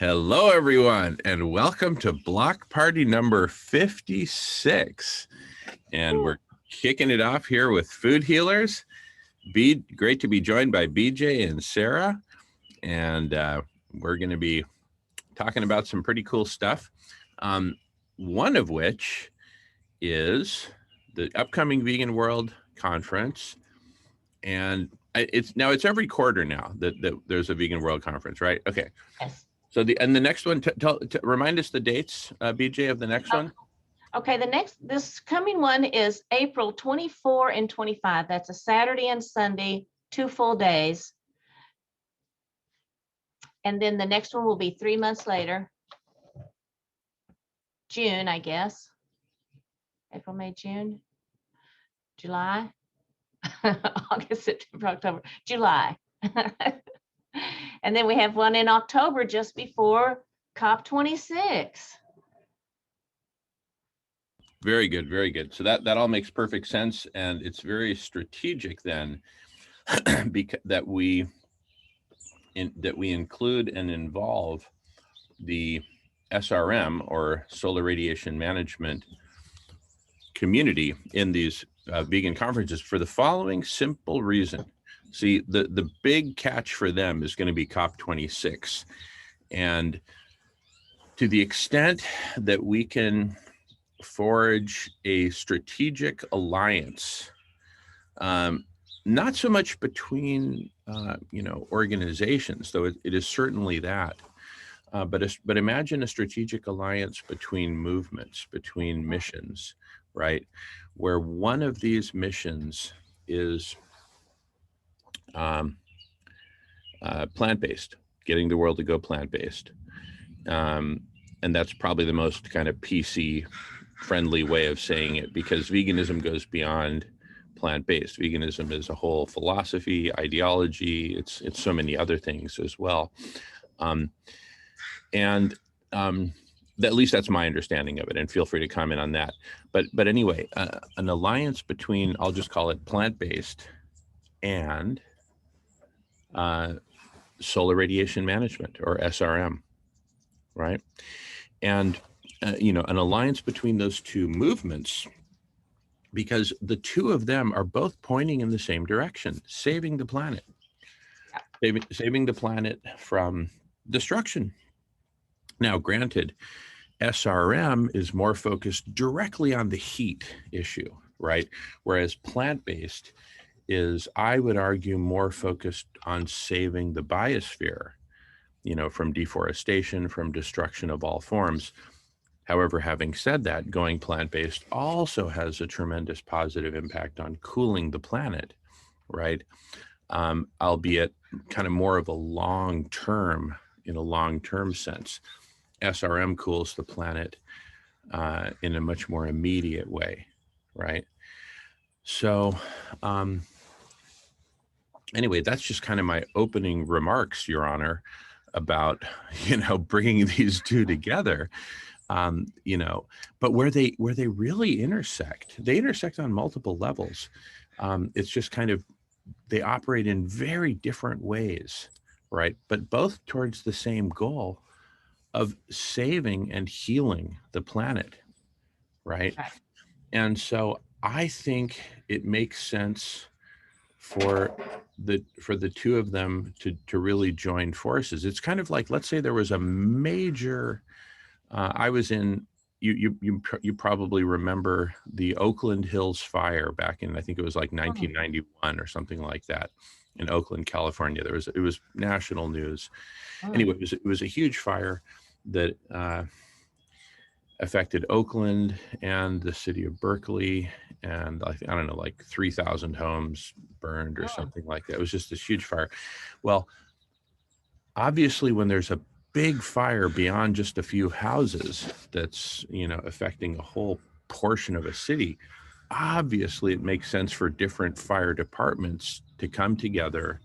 Hello, everyone, and welcome to block party number 56. And we're kicking it off here with Food Healers. Great to be joined by BJ and Sarah. And we're going to be talking about some pretty cool stuff. One of which is the upcoming Vegan World Conference. And it's every quarter now that there's a Vegan World Conference, right? Okay. Yes. So the next one, remind us the dates, BJ, of the next one. Okay, this coming one is April 24 and 25. That's a Saturday and Sunday, 2 full days. And then the next one will be 3 months later. June, I guess. April, May, June, July, August, September, October, July. And then we have one in October just before COP26. Very good, very good. So that all makes perfect sense, and it's very strategic then that we include and involve the SRM, or solar radiation management community, in these vegan conferences for the following simple reason. See, the big catch for them is going to be COP26, and to the extent that we can forge a strategic alliance, not so much between organizations, though it is certainly that, but imagine a strategic alliance between movements, between missions, right, where one of these missions is plant-based, getting the world to go plant-based, and that's probably the most kind of PC friendly way of saying it, because veganism goes beyond plant-based. Veganism is a whole philosophy, ideology. It's so many other things as well, and at least that's my understanding of it, and feel free to comment on that. But anyway, an alliance between, I'll just call it plant-based, and solar radiation management, or SRM, right? And an alliance between those two movements, because the two of them are both pointing in the same direction: saving the planet, saving the planet from destruction. Now, granted, SRM is more focused directly on the heat issue, right? Whereas plant-based is, I would argue, more focused on saving the biosphere, from deforestation, from destruction of all forms. However, having said that, going plant-based also has a tremendous positive impact on cooling the planet, right? Albeit kind of more of a long-term sense. SRM cools the planet in a much more immediate way, right? So anyway, that's just kind of my opening remarks, Your Honor, about, bringing these two together. But where they really intersect, they intersect on multiple levels. It's just kind of, they operate in very different ways, right? But both towards the same goal of saving and healing the planet, right? Right. And so I think it makes sense for the two of them to really join forces. It's kind of like, let's say there was a major, I was in, you probably remember the Oakland Hills fire back in, I think it was like 1991 or something like that, in Oakland, California. It was national news. Anyway, it was a huge fire that affected Oakland and the city of Berkeley, and I don't know, like 3,000 homes burned or something like that. It was just this huge fire. Well, obviously, when there's a big fire beyond just a few houses that's, affecting a whole portion of a city, obviously it makes sense for different fire departments to come together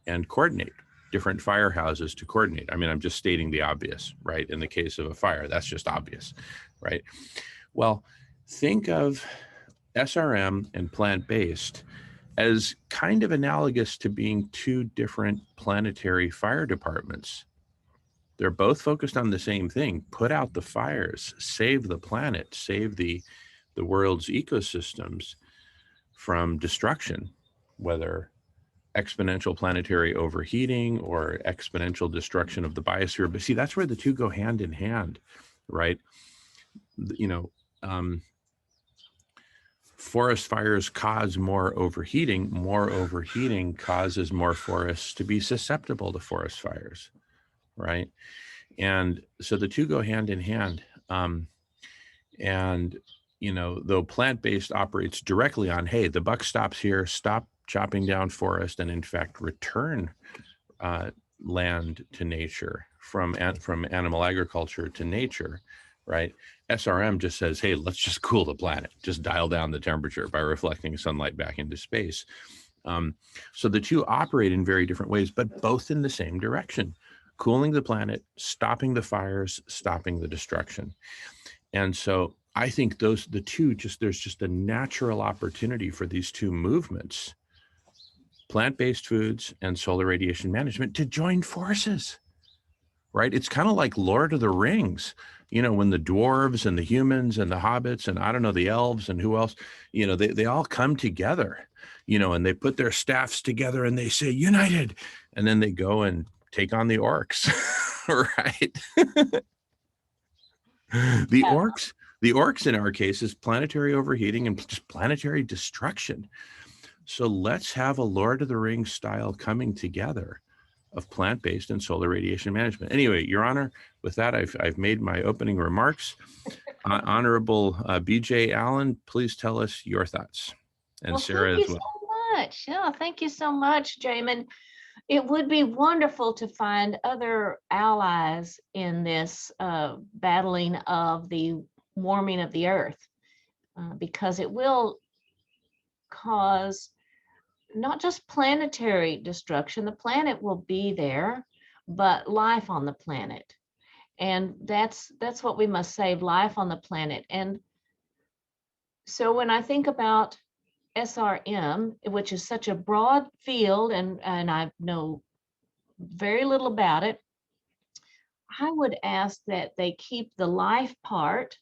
and coordinate, different firehouses to coordinate. I mean, I'm just stating the obvious, right? In the case of a fire, that's just obvious, right? Well, think of SRM and plant-based as kind of analogous to being two different planetary fire departments, They're both focused on the same thing: put out the fires, save the planet, save the world's ecosystems from destruction, whether exponential planetary overheating or exponential destruction of the biosphere. But see, that's where the two go hand in hand, right? You know, forest fires cause more overheating. More overheating causes more forests to be susceptible to forest fires, right? And so the two go hand in hand. And, you know, though plant-based operates directly on, hey, the buck stops here, stop chopping down forest, and in fact, return land to nature from animal agriculture to nature, right? SRM just says, hey, let's just cool the planet, just dial down the temperature by reflecting sunlight back into space. So the two operate in very different ways, but both in the same direction: cooling the planet, stopping the fires, stopping the destruction. And so I think there's just a natural opportunity for these two movements, plant-based foods and solar radiation management, to join forces, right? It's kind of like Lord of the Rings, you know, when the dwarves and the humans and the hobbits and I don't know, the elves and who else, you know, they all come together, you know, and they put their staffs together and they say united, and then they go and take on the orcs, right? The orcs in our case is planetary overheating and just planetary destruction. So let's have a Lord of the Rings style coming together of plant-based and solar radiation management. Anyway, Your Honor, with that, I've made my opening remarks. Honorable BJ Allen, please tell us your thoughts. And Well, Sarah thank as you well. so much. Yeah, thank you so much, Jamin. It would be wonderful to find other allies in this battling of the warming of the earth, because it will cause not just planetary destruction. The planet will be there, but life on the planet. And that's what we must save: life on the planet. And so when I think about SRM, which is such a broad field, and I know very little about it, I would ask that they keep the life part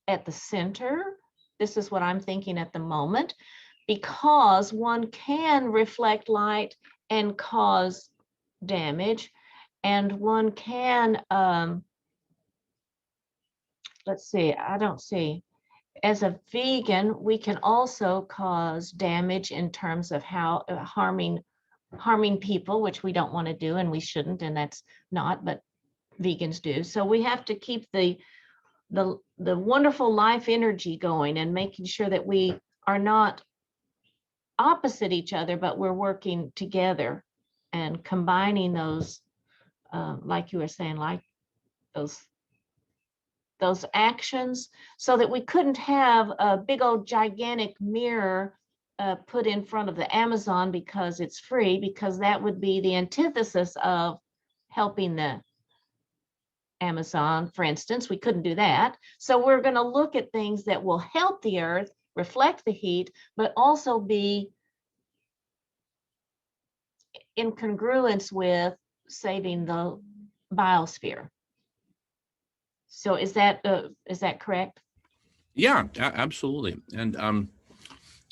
at the center. This is what I'm thinking at the moment, because one can reflect light and cause damage, and one can, let's see, I don't see. As a vegan, we can also cause damage in terms of how harming people, which we don't want to do, and we shouldn't, and that's not, but vegans do. So we have to keep the wonderful life energy going, and making sure that we are not opposite each other, but we're working together and combining those, like you were saying, like those actions, so that we couldn't have a big old gigantic mirror put in front of the Amazon because it's free, because that would be the antithesis of helping the Amazon, for instance. We couldn't do that. So we're going to look at things that will help the earth reflect the heat, but also be in congruence with saving the biosphere. So is that correct? Yeah, absolutely. And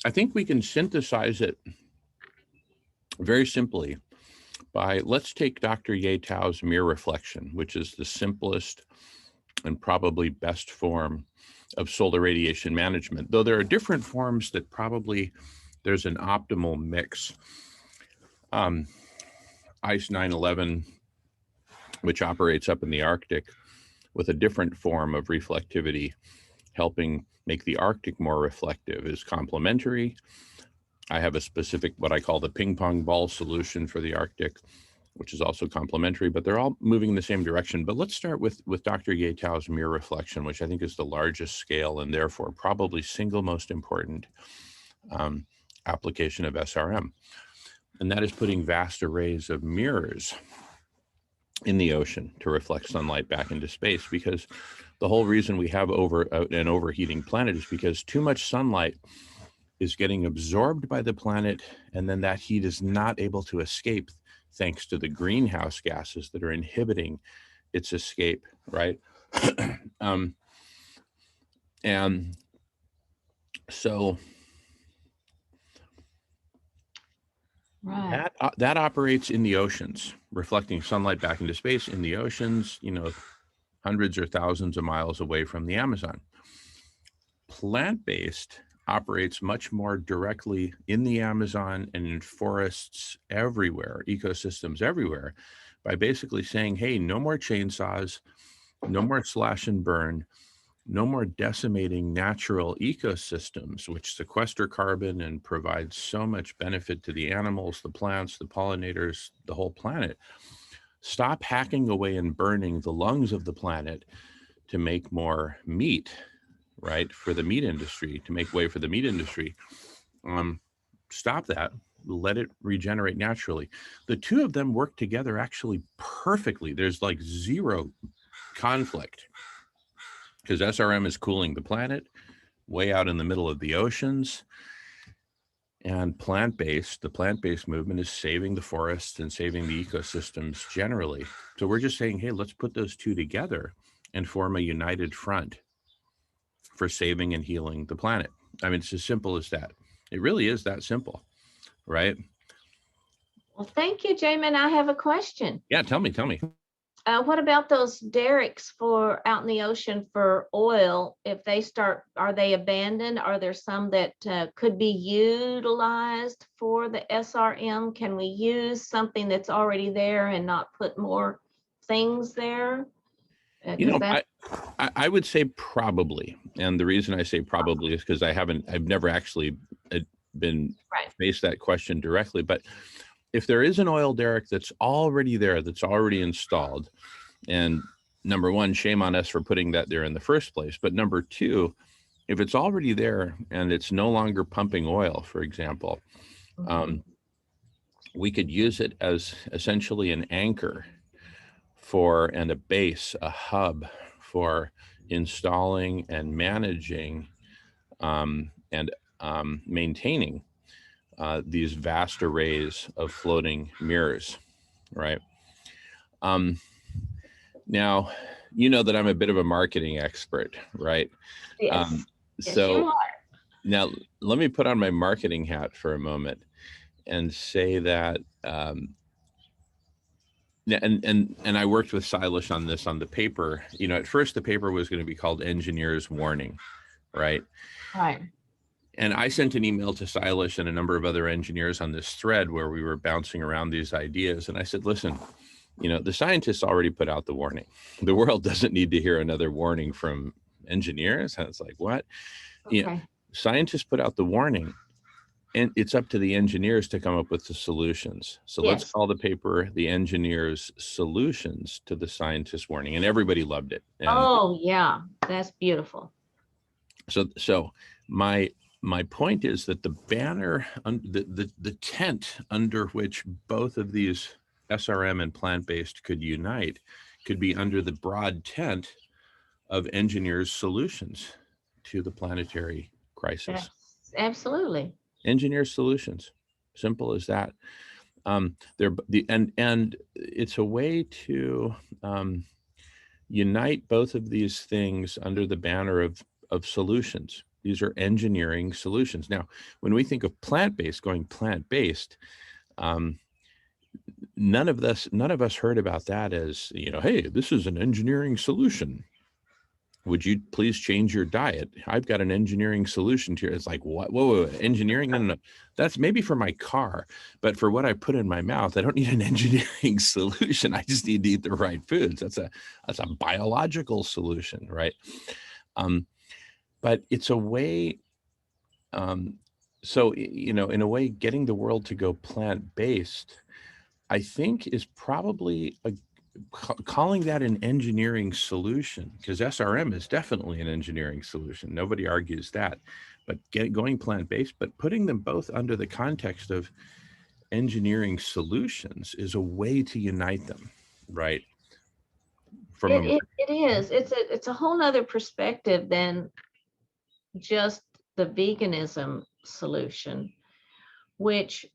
I think we can synthesize it very simply by, let's take Dr. Yeto's mirror reflection, which is the simplest and probably best form of solar radiation management, though there are different forms that probably there's an optimal mix. ICE 911, which operates up in the Arctic with a different form of reflectivity, helping make the Arctic more reflective, is complementary. I have a specific, what I call the ping pong ball solution for the Arctic, which is also complementary, but they're all moving in the same direction. But let's start with Dr. Yeto's mirror reflection, which I think is the largest scale and therefore probably single most important application of SRM. And that is putting vast arrays of mirrors in the ocean to reflect sunlight back into space, because the whole reason we have an overheating planet is because too much sunlight is getting absorbed by the planet, and then that heat is not able to escape thanks to the greenhouse gases that are inhibiting its escape, right? And so Right. that operates in the oceans, reflecting sunlight back into space in the oceans, hundreds or thousands of miles away from the Amazon. Plant-based operates much more directly in the Amazon and in forests everywhere, ecosystems everywhere, by basically saying, hey, no more chainsaws, no more slash and burn, no more decimating natural ecosystems, which sequester carbon and provide so much benefit to the animals, the plants, the pollinators, the whole planet. Stop hacking away and burning the lungs of the planet to make more meat, right? For the meat industry, to make way for the meat industry. Stop that. Let it regenerate naturally. The two of them work together actually perfectly. There's like zero conflict because SRM is cooling the planet way out in the middle of the oceans. And the plant-based movement is saving the forests and saving the ecosystems generally. So we're just saying, hey, let's put those two together and form a united front for saving and healing the planet. I mean, it's as simple as that. It really is that simple, right? Well, thank you, Jamin. I have a question. Yeah, tell me. What about those derricks for out in the ocean for oil? If they start, are they abandoned? Are there some that could be utilized for the SRM? Can we use something that's already there and not put more things there? I would say probably. And the reason I say probably is because I've never actually been faced that question directly. But if there is an oil derrick that's already there, that's already installed, and number one, shame on us for putting that there in the first place. But number two, if it's already there and it's no longer pumping oil, for example, we could use it as essentially an anchor and a base, a hub for installing and managing and maintaining these vast arrays of floating mirrors, right? Now, you know that I'm a bit of a marketing expert, right? Yes. So now let me put on my marketing hat for a moment and say that, and I worked with Silas on this on the paper. At first the paper was going to be called Engineer's Warning, right? Right. And I sent an email to Silas and a number of other engineers on this thread where we were bouncing around these ideas. And I said, listen, the scientists already put out the warning. The world doesn't need to hear another warning from engineers. And it's like, what? Okay. Scientists put out the warning, and it's up to the engineers to come up with the solutions. So let's call the paper the Engineers' Solutions to the Scientists' Warning. And everybody loved it. And oh, yeah, that's beautiful. So my point is that the banner, the tent under which both of these SRM and plant-based could unite could be under the broad tent of Engineers' Solutions to the planetary crisis. Yes, absolutely. Engineers' Solutions, simple as that. And it's a way to unite both of these things under the banner of solutions. These are engineering solutions. Now, when we think of plant-based, going plant-based, none of us heard about that as, hey, this is an engineering solution. Would you please change your diet? I've got an engineering solution to it. It's like, what? Whoa, engineering? No. That's maybe for my car, but for what I put in my mouth, I don't need an engineering solution. I just need to eat the right foods. That's a biological solution, right? But it's a way. So, in a way, getting the world to go plant-based, I think, is probably calling that an engineering solution, because SRM is definitely an engineering solution. Nobody argues that. But going plant-based, but putting them both under the context of engineering solutions is a way to unite them, right? It is. It's a whole nother perspective than just the veganism solution, which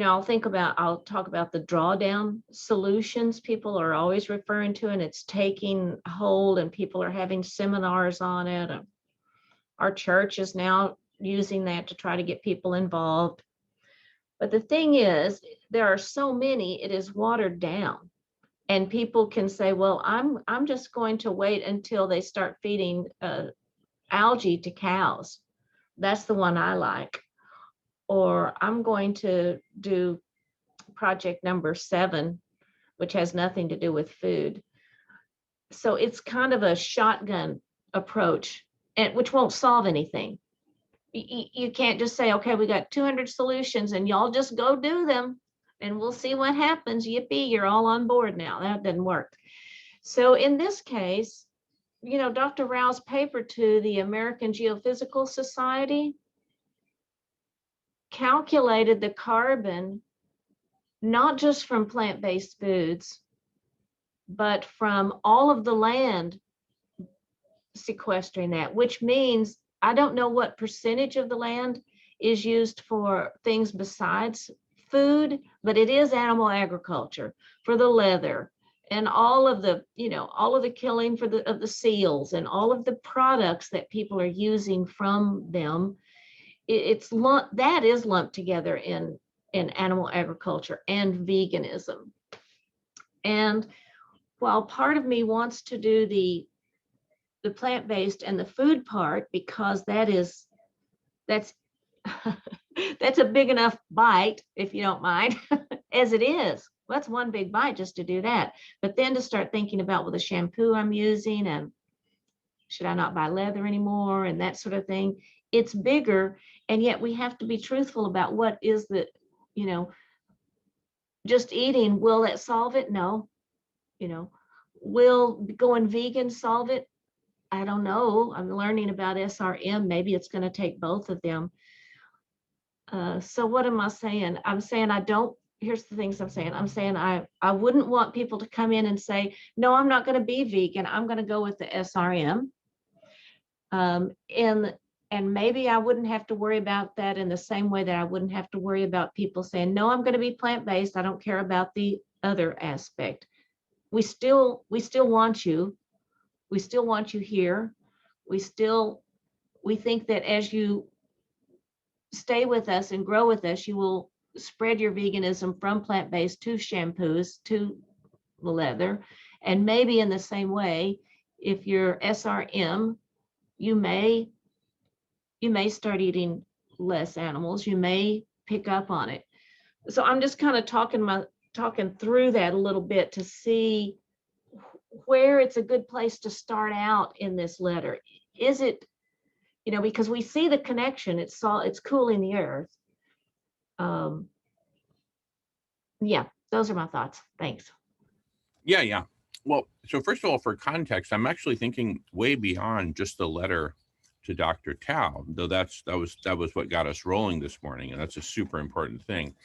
I'll talk about the drawdown solutions people are always referring to, and it's taking hold and people are having seminars on it. Our church is now using that to try to get people involved. But the thing is, there are so many, it is watered down. And people can say, well, I'm just going to wait until they start feeding algae to cows. That's the one I like. Or I'm going to do project number 7, which has nothing to do with food. So it's kind of a shotgun approach, and which won't solve anything. You can't just say, okay, we got 200 solutions and y'all just go do them and we'll see what happens. Yippee, you're all on board now. That didn't work. So in this case, Dr. Rao's paper to the American Geophysical Society calculated the carbon, not just from plant-based foods, but from all of the land sequestering that, which means I don't know what percentage of the land is used for things besides food, but it is animal agriculture for the leather and all of the killing of the seals and all of the products that people are using from them. That is lumped together in animal agriculture and veganism. And while part of me wants to do the plant-based and the food part, because that's that's a big enough bite, if you don't mind, as it is. That's one big bite just to do that. But then to start thinking about, well, the shampoo I'm using, and should I not buy leather anymore, and that sort of thing, it's bigger. And yet we have to be truthful about what is just eating, will that solve it? No. Will going vegan solve it? I don't know. I'm learning about SRM. Maybe it's going to take both of them. So what am I saying? I'm saying here's the things I'm saying. I'm saying I wouldn't want people to come in and say, no, I'm not going to be vegan. I'm going to go with the SRM. And maybe I wouldn't have to worry about that in the same way that I wouldn't have to worry about people saying, no, I'm going to be plant-based. I don't care about the other aspect. We still want you. We still want you here. We think that as you stay with us and grow with us, you will spread your veganism from plant-based to shampoos to the leather. And maybe in the same way, if you're SRM, you may start eating less animals. You may pick up on it. So I'm just kind of talking through that a little bit to see where it's a good place to start out in this letter. Is it, because we see the connection, it's cooling the earth. Yeah, those are my thoughts. Thanks. Yeah. Well, so first of all, for context, I'm actually thinking way beyond just the letter to Dr. Tao, though that was what got us rolling this morning, and that's a super important thing.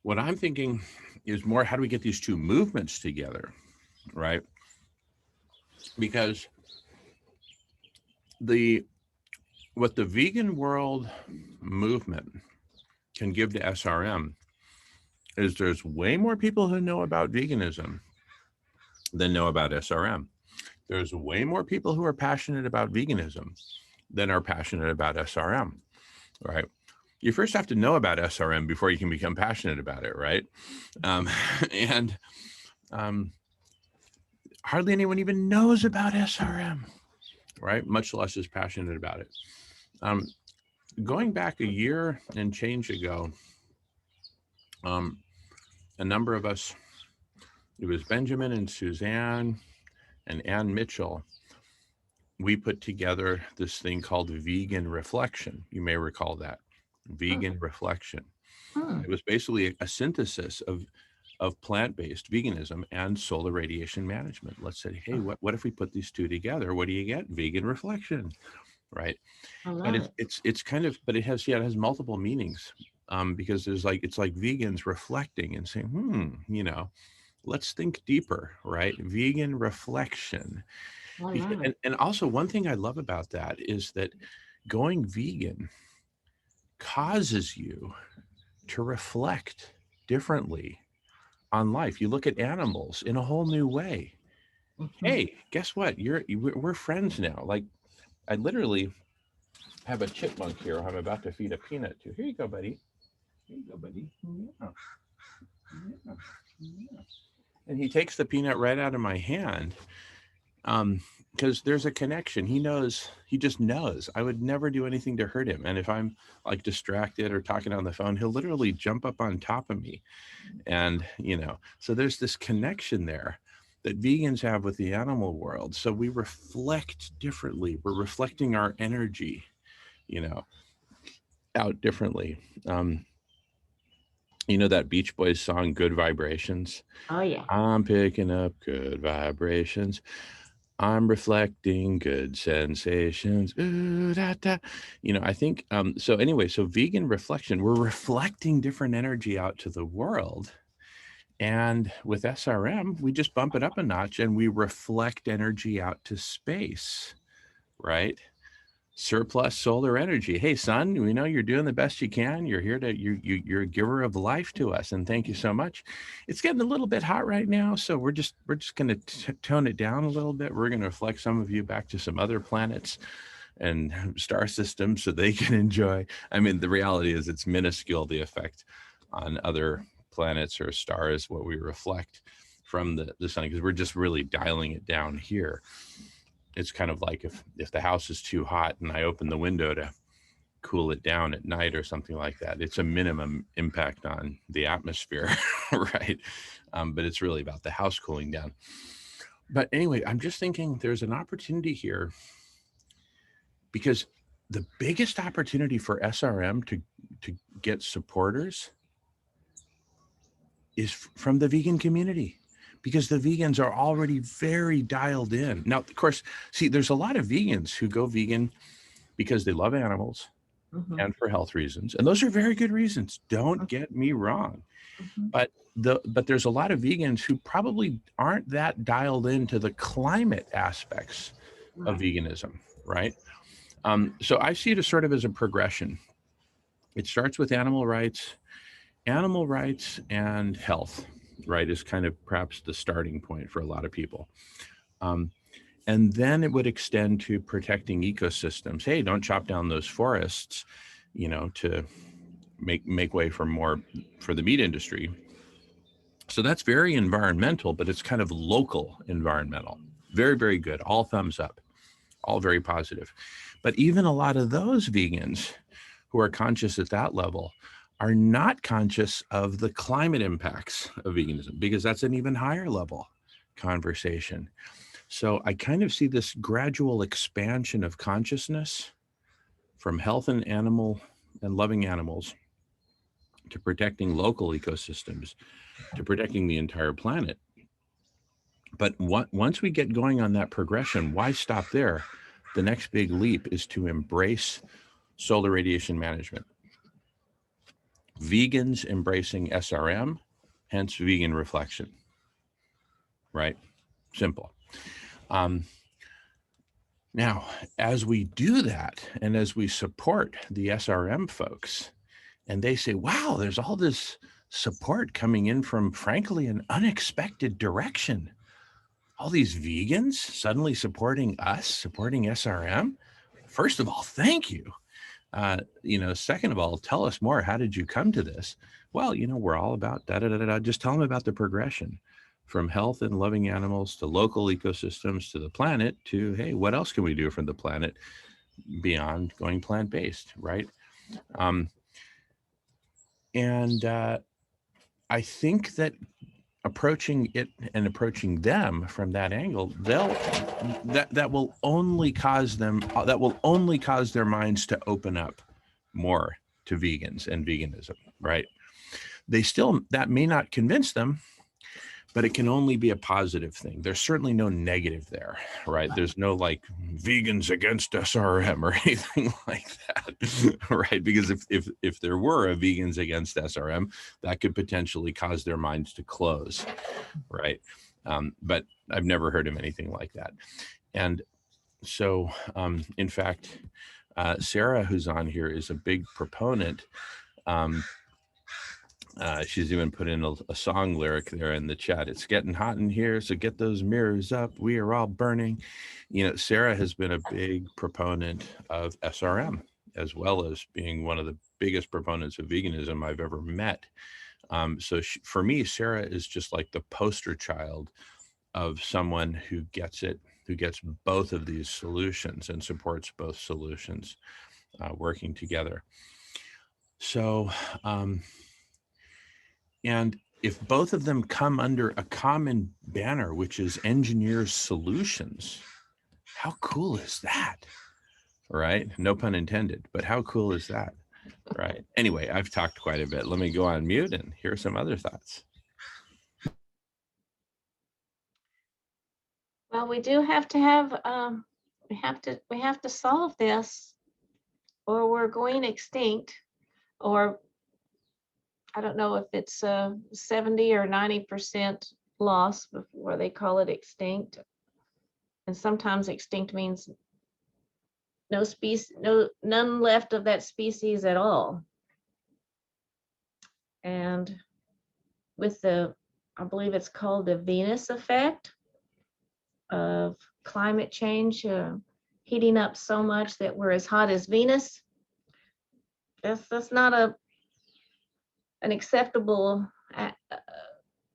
What I'm thinking is more, how do we get these two movements together, right? Because what the vegan world movement can give to SRM is there's way more people who know about veganism than know about SRM. There's way more people who are passionate about veganism than are passionate about SRM, right? You first have to know about SRM before you can become passionate about it, right? Hardly anyone even knows about SRM, right? Much less is passionate about it. Going back a year and change ago, a number of us, it was Benjamin and Suzanne and Ann Mitchell, we put together this thing called Vegan Reflection. You may recall that. Vegan Reflection. It was basically a synthesis of plant-based veganism and solar radiation management. Let's say, hey, what if we put these two together? What do you get? Vegan Reflection, right? But it's kind of, but it has multiple meanings, because it's like vegans reflecting and saying, let's think deeper, right? Vegan reflection. And also one thing I love about that is that going vegan causes you to reflect differently on life. You look at animals in a whole new way. Hey, guess what? We're friends now. Like, I literally have a chipmunk here who I'm about to feed a peanut to. Here you go, buddy. Here you go, buddy. Yeah. Yeah. Yeah. And he takes the peanut right out of my hand. Because there's a connection. He just knows I would never do anything to hurt him. And if I'm like distracted or talking on the phone, he'll literally jump up on top of me. And, so there's this connection there that vegans have with the animal world. So we reflect differently. We're reflecting our energy, out differently. That Beach Boys song, Good Vibrations? Oh, yeah. I'm picking up good vibrations. I'm reflecting good sensations. Ooh, da, da. I think, so anyway, so vegan reflection, we're reflecting different energy out to the world. And with SRM, we just bump it up a notch and we reflect energy out to space, right? Surplus solar energy. Hey, son, we know you're doing the best you can. You're here you're a giver of life to us, and thank you so much. It's getting a little bit hot right now, so we're just going to tone it down a little bit. We're going to reflect some of you back to some other planets and star systems so they can enjoy. I mean, the reality is it's minuscule, the effect on other planets or stars, what we reflect from the sun, because we're just really dialing it down here. It's kind of like if the house is too hot and I open the window to cool it down at night or something like that, it's a minimum impact on the atmosphere, right? But it's really about the house cooling down. But anyway, I'm just thinking there's an opportunity here, because the biggest opportunity for SRM to get supporters is from the vegan community, because the vegans are already very dialed in. Now, of course, see, there's a lot of vegans who go vegan because they love animals and for health reasons. And those are very good reasons. Don't get me wrong. But there's a lot of vegans who probably aren't that dialed into the climate aspects of veganism, right? So I see it as sort of as a progression. It starts with animal rights and health, right, is kind of perhaps the starting point for a lot of people. And then it would extend to protecting ecosystems. Hey, don't chop down those forests, to make way for more for the meat industry. So that's very environmental, but it's kind of local environmental. Very, very good. All thumbs up, all very positive. But even a lot of those vegans who are conscious at that level are not conscious of the climate impacts of veganism, because that's an even higher level conversation. So I kind of see this gradual expansion of consciousness from health and animal and loving animals to protecting local ecosystems to protecting the entire planet. But once we get going on that progression, why stop there? The next big leap is to embrace solar radiation management. Vegans embracing SRM, hence vegan reflection, right? Simple. Now, as we do that, and as we support the SRM folks, and they say, wow, there's all this support coming in from, frankly, an unexpected direction. All these vegans suddenly supporting us, supporting SRM. First of all, thank you. Second of all, tell us more. How did you come to this? Well, we're all about da-da-da-da-da. Just tell them about the progression from health and loving animals to local ecosystems to the planet to, hey, what else can we do for the planet beyond going plant-based, right? I think that approaching it and approaching them from that angle, that will only cause their minds to open up more to vegans and veganism, right? That may not convince them, but it can only be a positive thing. There's certainly no negative there, right? There's no like vegans against SRM or anything like that, right? Because if there were a vegans against SRM, that could potentially cause their minds to close, right? But I've never heard of anything like that. And so, in fact, Sarah, who's on here, is a big proponent. She's even put in a song lyric there in the chat. It's getting hot in here, so get those mirrors up. We are all burning. Sarah has been a big proponent of SRM, as well as being one of the biggest proponents of veganism I've ever met. So for me, Sarah is just like the poster child of someone who gets it, who gets both of these solutions and supports both solutions working together. So, and if both of them come under a common banner, which is Engineers Solutions, how cool is that? Right? No pun intended, but how cool is that? Right. Anyway, I've talked quite a bit. Let me go on mute and hear some other thoughts. Well, we do have to have, we have to solve this, or we're going extinct, or I don't know if it's 70 or 90% loss before they call it extinct. And sometimes extinct means no species, none left of that species at all. And with the, I believe it's called the Venus effect of climate change, heating up so much that we're as hot as Venus. That's not an acceptable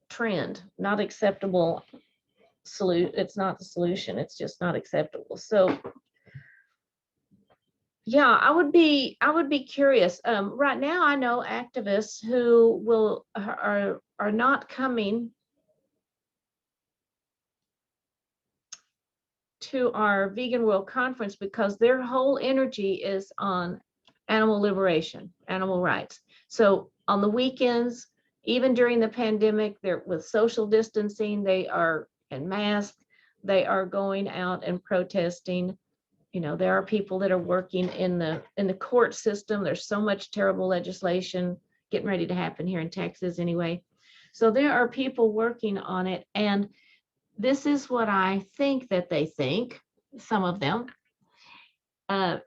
trend, not acceptable solution. It's not the solution, it's just not acceptable. So yeah, I would be curious. Right now I know activists who are not coming to our Vegan World Conference because their whole energy is on animal liberation, animal rights. So on the weekends, even during the pandemic, they're with social distancing, they are in masks, they are going out and protesting. There are people that are working in the court system. There's so much terrible legislation getting ready to happen here in Texas anyway. So there are people working on it. And this is what I think that they think, some of them,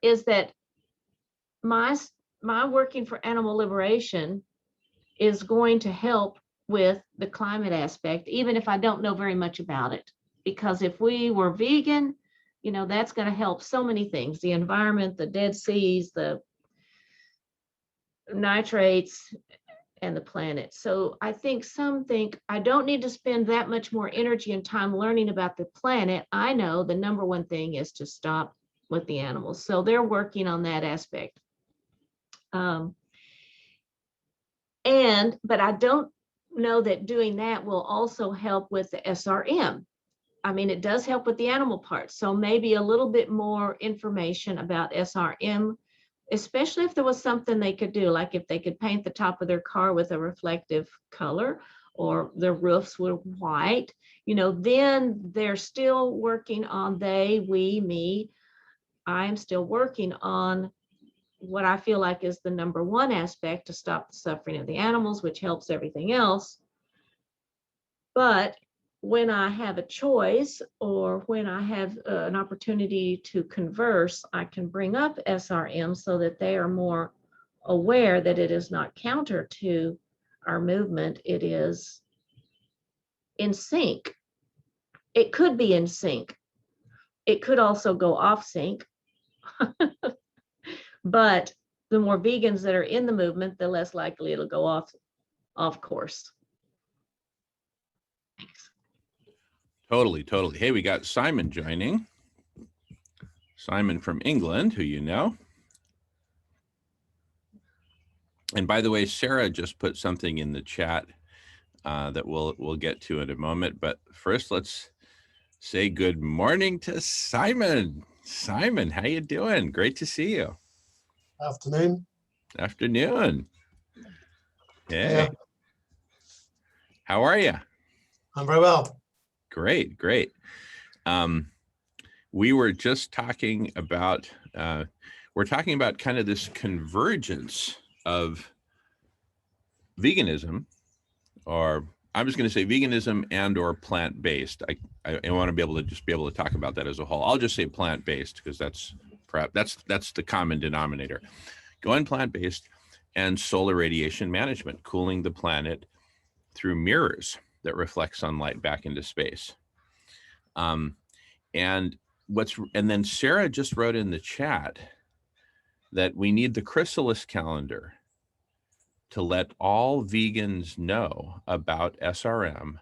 is that my working for animal liberation is going to help with the climate aspect, even if I don't know very much about it. Because if we were vegan, that's going to help so many things, the environment, the Dead Seas, the nitrates, and the planet. So I think some think I don't need to spend that much more energy and time learning about the planet. I know the number one thing is to stop with the animals. So they're working on that aspect. But I don't know that doing that will also help with the SRM. I mean, it does help with the animal part. So maybe a little bit more information about SRM, especially if there was something they could do, like if they could paint the top of their car with a reflective color, or their roofs were white, then they're still working on me. I'm still working on what I feel like is the number one aspect, to stop the suffering of the animals, which helps everything else. But when I have a choice, or when I have an opportunity to converse, I can bring up SRM so that they are more aware that it is not counter to our movement. It is in sync. It could be in sync. It could also go off sync. But the more vegans that are in the movement, the less likely it'll go off course. Thanks. Totally. Hey, we got Simon joining. Simon from England, who you know. And by the way, Sarah just put something in the chat that we'll get to in a moment. But first, let's say good morning to Simon. Simon, how you doing? Great to see you. Afternoon. Afternoon. Hey. Yeah. How are you? I'm very well. Great. We were just talking about, we're talking about kind of this convergence of veganism, or I'm just going to say veganism and or plant-based. I want to be able to talk about that as a whole. I'll just say plant-based because that's Perhaps that's the common denominator. Go on plant-based and solar radiation management, cooling the planet through mirrors that reflect sunlight back into space. And then Sarah just wrote in the chat that we need the Chrysalis calendar to let all vegans know about SRM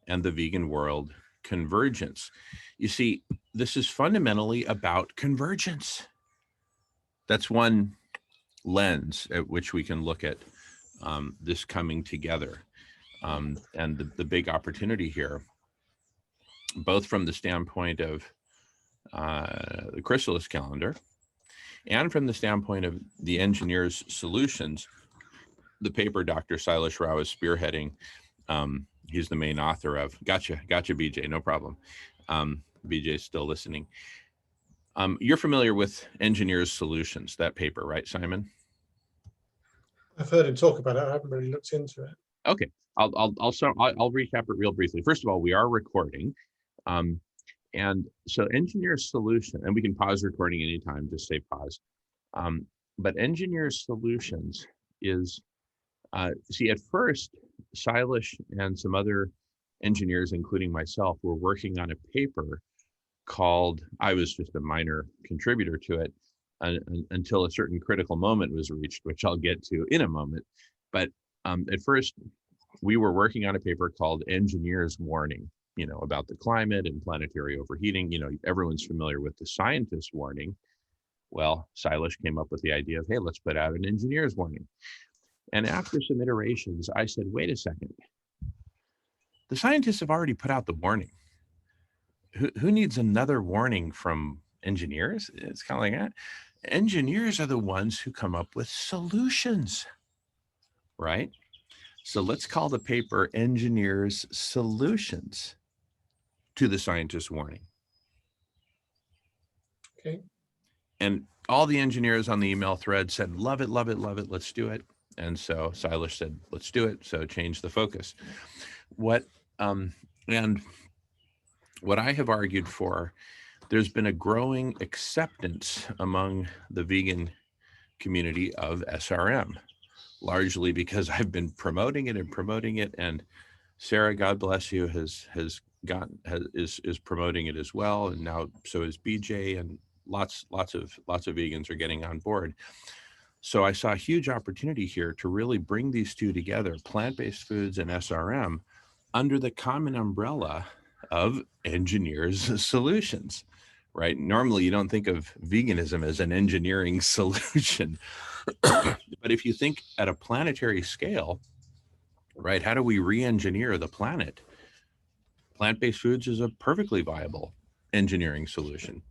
and the vegan world convergence. You see, this is fundamentally about convergence. That's one lens at which we can look at this coming together. And the big opportunity here, both from the standpoint of the Chrysalis calendar and from the standpoint of the engineers' solutions, the paper Dr. Sailesh Rao is spearheading. He's the main author of. Gotcha, BJ, no problem. BJ is still listening. You're familiar with Engineers Solutions, that paper, right, Simon? I've heard him talk about it. I haven't really looked into it. Okay, I'll recap it real briefly. First of all, we are recording. And so Engineers Solution, and we can pause recording anytime, just say pause. But Engineers Solutions is, see, at first, Sailesh and some other engineers, including myself, were working on a paper called, I was just a minor contributor to it until a certain critical moment was reached, which I'll get to in a moment. But at first, we were working on a paper called Engineers Warning, about the climate and planetary overheating. Everyone's familiar with the scientist warning. Well, Sailesh came up with the idea of, hey, let's put out an engineer's warning. And after some iterations, I said, wait a second. The scientists have already put out the warning. Who needs another warning from engineers? It's kind of like that. Engineers are the ones who come up with solutions, right? So let's call the paper Engineers Solutions to the Scientist Warning. Okay. And all the engineers on the email thread said, love it, love it, love it, let's do it. And so Sailesh said, let's do it. So change the focus. What I have argued for, there's been a growing acceptance among the vegan community of SRM, largely because I've been promoting it, and Sarah, God bless you, is promoting it as well, and now so is BJ, and lots of vegans are getting on board. So I saw a huge opportunity here to really bring these two together, plant-based foods and SRM, under the common umbrella of Engineers Solutions, right? Normally, you don't think of veganism as an engineering solution, but if you think at a planetary scale, right, how do we re-engineer the planet? Plant-based foods is a perfectly viable engineering solution,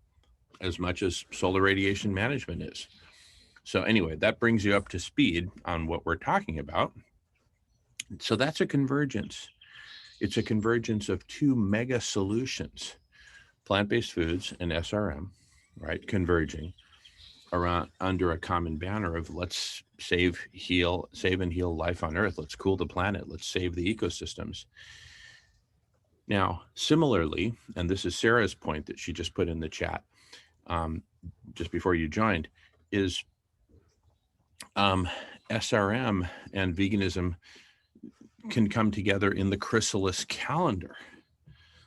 as much as solar radiation management is. So anyway, that brings you up to speed on what we're talking about. So that's a convergence. It's a convergence of two mega solutions, plant-based foods and SRM, right, converging around under a common banner of let's save and heal life on Earth. Let's cool the planet. Let's save the ecosystems. Now, similarly, and this is Sarah's point that she just put in the chat just before you joined, is SRM and veganism can come together in the Chrysalis calendar.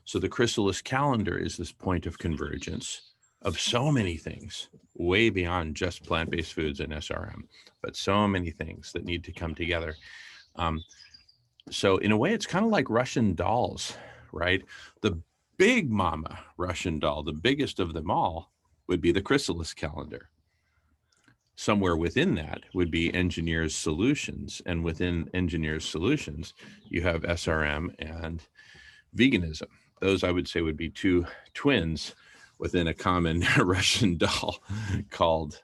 So the Chrysalis calendar is this point of convergence of so many things, way beyond just plant-based foods and SRM, but so many things that need to come together. So in a way, it's kind of like Russian dolls, right? The big mama Russian doll, the biggest of them all, would be the Chrysalis calendar. Somewhere within that would be Engineers Solutions. And within Engineers Solutions, you have SRM and veganism. Those, I would say, would be two twins within a common Russian doll called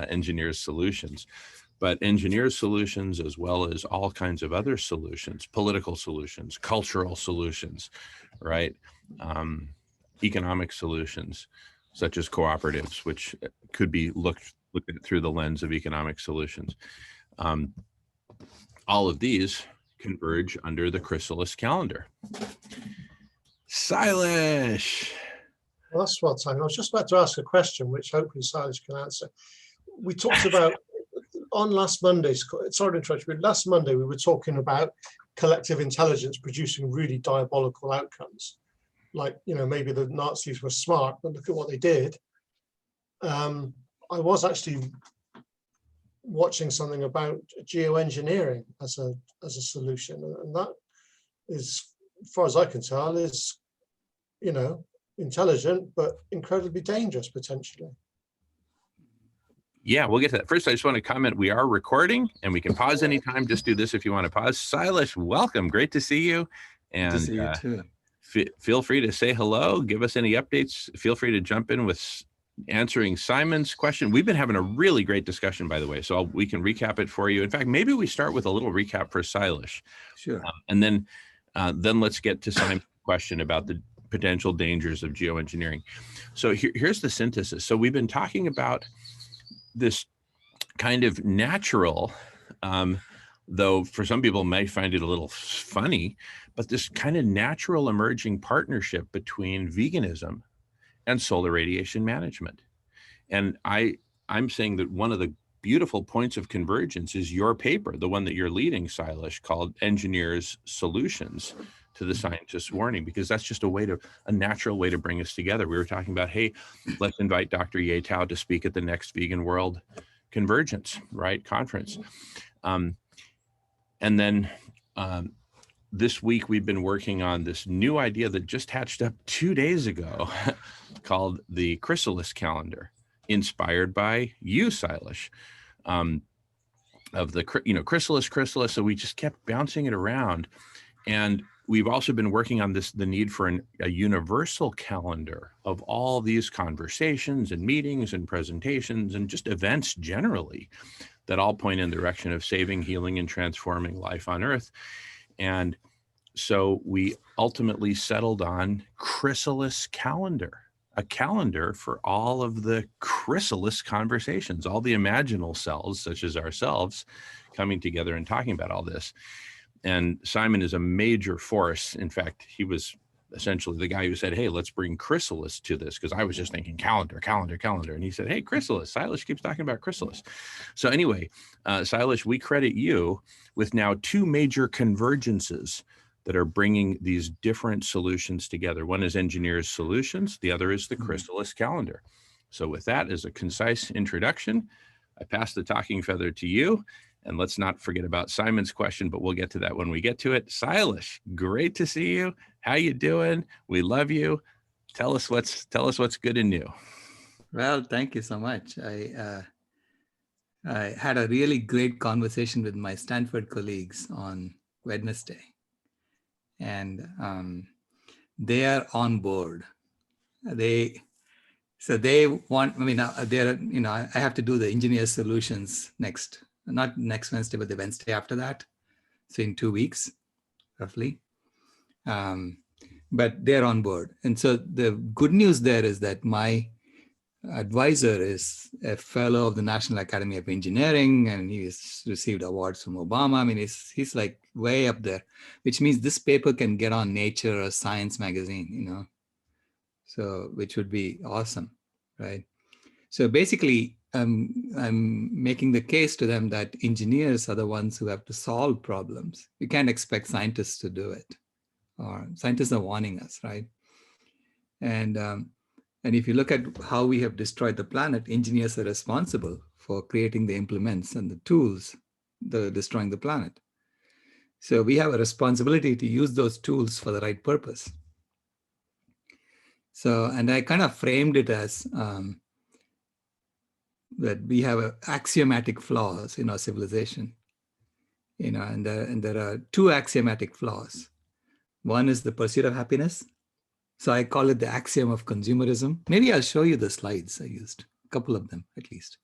Engineers Solutions. But Engineers Solutions, as well as all kinds of other solutions, political solutions, cultural solutions, right? Economic solutions, such as cooperatives, which could be looked at through the lens of economic solutions. All of these converge under the Chrysalis calendar. Sailesh, Well, that's well timed. I was just about to ask a question, which hopefully Silas can answer. We talked about on last Monday's, sorry to interrupt you, but last Monday we were talking about collective intelligence producing really diabolical outcomes. Like, you know, maybe the Nazis were smart, but look at what they did. I was actually watching something about geoengineering as a solution, and that is, as far as I can tell, is, you know, intelligent but incredibly dangerous potentially. Yeah, we'll get to that. First, I just want to comment, we are recording and we can pause anytime. Just do this if you want to pause. Silas, welcome. Great to see you. And Good to see you too. Feel free to say hello, give us any updates. Feel free to jump in with answering Simon's question. We've been having a really great discussion, by the way, so we can recap it for you. In fact, maybe we start with a little recap for Silas. Sure. And then let's get to Simon's question about the potential dangers of geoengineering. So here's the synthesis. So we've been talking about this kind of natural, though for some people may find it a little funny, but this kind of natural emerging partnership between veganism and solar radiation management. And I'm saying that one of the beautiful points of convergence is your paper, the one that you're leading, Silas, called Engineers Solutions to the Scientist's Warning, because that's just a natural way to bring us together. We were talking about, hey, let's invite Dr. Yetao to speak at the next Vegan World Convergence, right, conference. And then this week we've been working on this new idea that just hatched up 2 days ago called the Chrysalis Calendar, inspired by you, Silas, of the, you know, Chrysalis. So we just kept bouncing it around. And we've also been working on the need for a universal calendar of all these conversations and meetings and presentations and just events generally that all point in the direction of saving, healing, and transforming life on Earth. And so we ultimately settled on Chrysalis Calendar, a calendar for all of the chrysalis conversations, all the imaginal selves, such as ourselves, coming together and talking about all this. And Simon is a major force. In fact, he was essentially the guy who said, hey, let's bring Chrysalis to this, because I was just thinking calendar. And he said, hey, Chrysalis. Silas keeps talking about Chrysalis. So anyway, Silas, we credit you with now 2 major convergences that are bringing these different solutions together. One is Engineers Solutions. The other is the Chrysalis Calendar. So with that as a concise introduction, I pass the talking feather to you. And let's not forget about Simon's question, but we'll get to that when we get to it. Silas, great to see you. How you doing? We love you. Tell us what's good and new. Well, thank you so much. I had a really great conversation with my Stanford colleagues on Wednesday, and they are on board. They want. I mean, they're, you know, I have to do the Engineer Solutions not next Wednesday, but the Wednesday after that. So in 2 weeks, roughly. But they're on board. And so the good news there is that my advisor is a fellow of the National Academy of Engineering, and he's received awards from Obama. I mean, he's like way up there, which means this paper can get on Nature or Science magazine, you know, so which would be awesome, right? So basically, I'm making the case to them that engineers are the ones who have to solve problems. We can't expect scientists to do it, or scientists are warning us, right? And if you look at how we have destroyed the planet, engineers are responsible for creating the implements and the tools that are destroying the planet. So we have a responsibility to use those tools for the right purpose. So, and I kind of framed it as that we have axiomatic flaws in our civilization, you know, and there are 2 axiomatic flaws. One is the pursuit of happiness. So I call it the axiom of consumerism. Maybe I'll show you the slides I used, a couple of them at least.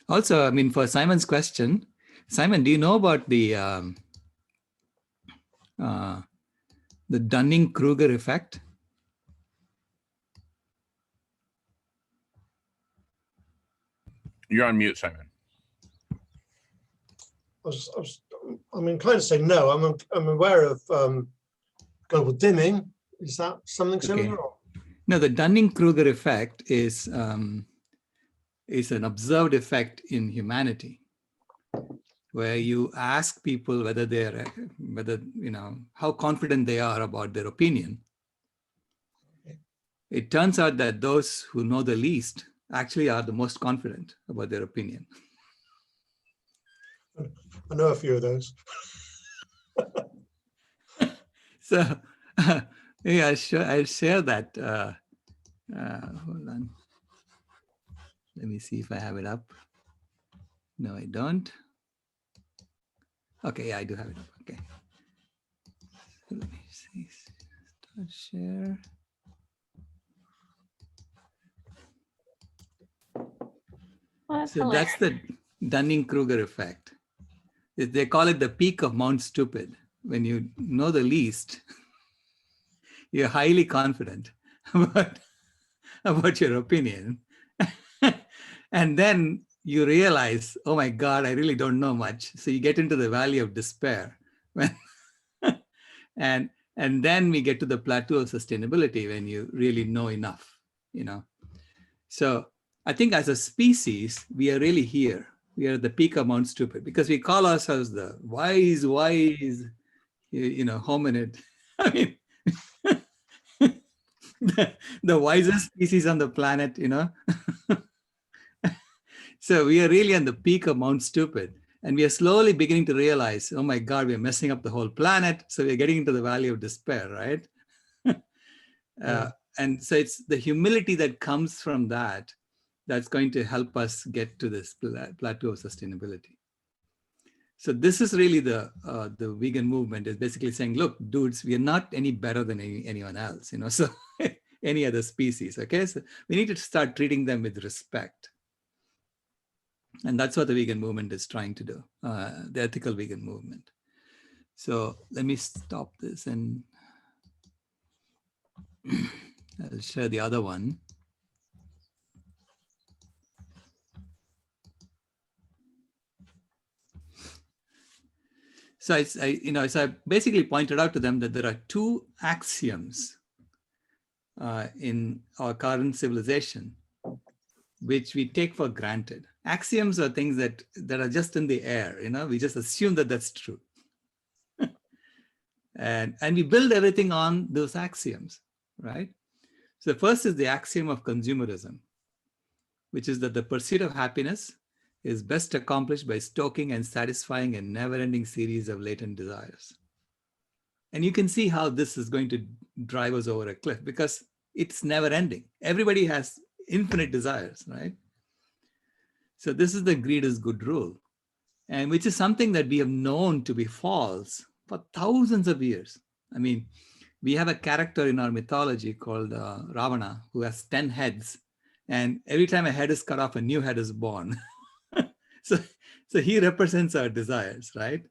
Also, I mean, for Simon's question, Simon, do you know about the Dunning-Kruger effect? You're on mute, Simon. I was I'm inclined to say no. I'm aware of global dimming. Is that something similar? Okay. Or? No, the Dunning-Kruger effect is an observed effect in humanity, where you ask people whether how confident they are about their opinion. It turns out that those who know the least actually are the most confident about their opinion. I know a few of those. So yeah, sure, I'll share that. Hold on. Let me see if I have it up. No, I don't. Okay, yeah, I do have it up. Okay. So let me see. Start share. Well, that's So hilarious. that's the Dunning-Kruger effect. They call it the peak of Mount Stupid. When you know the least, you're highly confident about your opinion. And then you realize, oh my God, I really don't know much. So you get into the valley of despair. and then we get to the plateau of sustainability when you really know enough, So I think as a species, we are really here. We are at the peak of Mount Stupid because we call ourselves the wise, hominid. I mean, the wisest species on the planet, So we are really on the peak of Mount Stupid. And we are slowly beginning to realize, oh my God, we're messing up the whole planet. So we're getting into the valley of despair, right? And so it's the humility that comes from that that's going to help us get to this plateau of sustainability. So this is really the vegan movement is basically saying, look, dudes, we are not any better than anyone else, so any other species, okay? So we need to start treating them with respect. And that's what the vegan movement is trying to do, the ethical vegan movement. So let me stop this and I'll share the other one. So I basically pointed out to them that there are two axioms in our current civilization, which we take for granted. Axioms are things that are just in the air, we just assume that that's true. and we build everything on those axioms, right? So the first is the axiom of consumerism, which is that the pursuit of happiness is best accomplished by stoking and satisfying a never-ending series of latent desires. And you can see how this is going to drive us over a cliff because it's never ending. Everybody has infinite desires, right? So this is the greed is good rule, and which is something that we have known to be false for thousands of years. I mean, we have a character in our mythology called Ravana, who has 10 heads. And every time a head is cut off, a new head is born. So he represents our desires, right?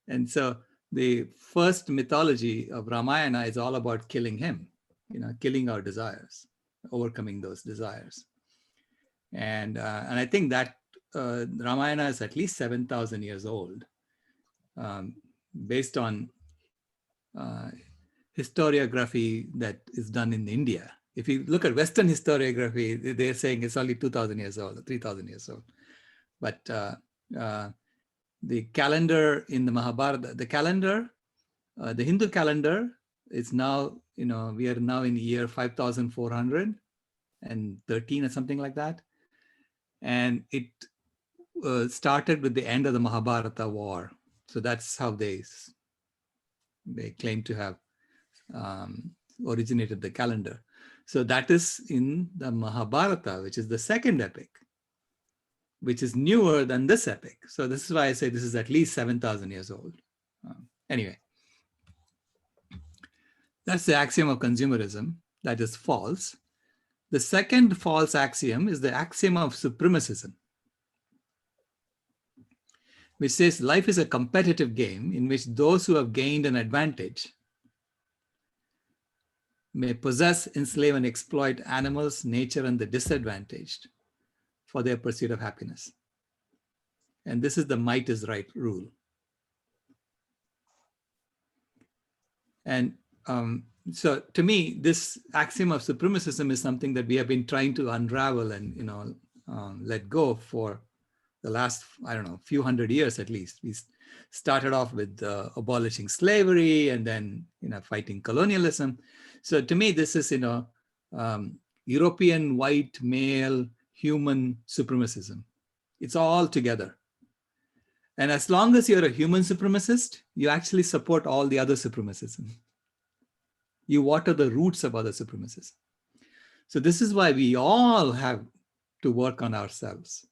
And so the first mythology of Ramayana is all about killing him, killing our desires, overcoming those desires. And I think that Ramayana is at least 7,000 years old, based on historiography that is done in India. If you look at Western historiography, they're saying it's only 2,000 years old, 3,000 years old. But the calendar in the Mahabharata, the Hindu calendar is now, we are now in the year 5,413 or something like that. And it started with the end of the Mahabharata war. So that's how they claim to have originated the calendar. So that is in the Mahabharata, which is the second epic, which is newer than this epic. So this is why I say this is at least 7,000 years old. Anyway, that's the axiom of consumerism. That is false. The second false axiom is the axiom of supremacism, which says life is a competitive game in which those who have gained an advantage may possess, enslave, and exploit animals, nature, and the disadvantaged for their pursuit of happiness. And this is the might is right rule. And so to me, this axiom of supremacism is something that we have been trying to unravel and, let go for the last, I don't know, few hundred years at least. We started off with abolishing slavery and then, fighting colonialism. So to me, this is, European white male human supremacism. It's all together. And as long as you're a human supremacist, you actually support all the other supremacism. You water the roots of other supremacism. So this is why we all have to work on ourselves.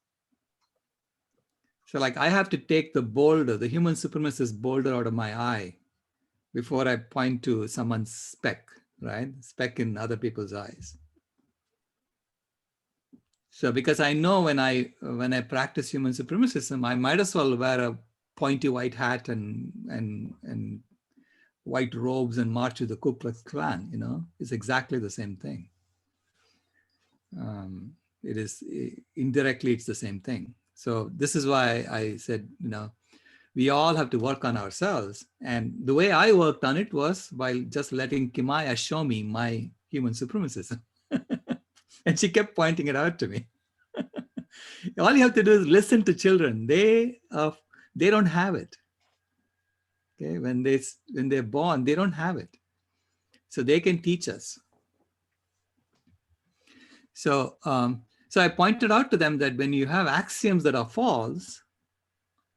So like I have to take the boulder, the human supremacist boulder out of my eye before I point to someone's speck, right? Speck in other people's eyes. So because I know when I practice human supremacism, I might as well wear a pointy white hat and white robes and march to the Ku Klux Klan, it's exactly the same thing. It is indirectly, it's the same thing. So this is why I said, we all have to work on ourselves. And the way I worked on it was by just letting Kimaya show me my human supremacism. And she kept pointing it out to me. All you have to do is listen to children. They don't have it. Okay, when they're born, they don't have it. So they can teach us. So I pointed out to them that when you have axioms that are false,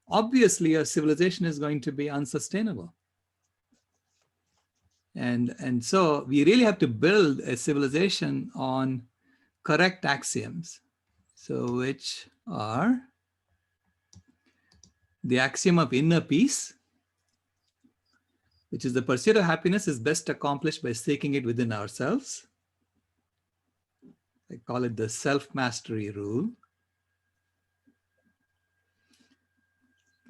obviously a civilization is going to be unsustainable. And so we really have to build a civilization on correct axioms. So which are the axiom of inner peace, which is the pursuit of happiness is best accomplished by seeking it within ourselves. I call it the self-mastery rule.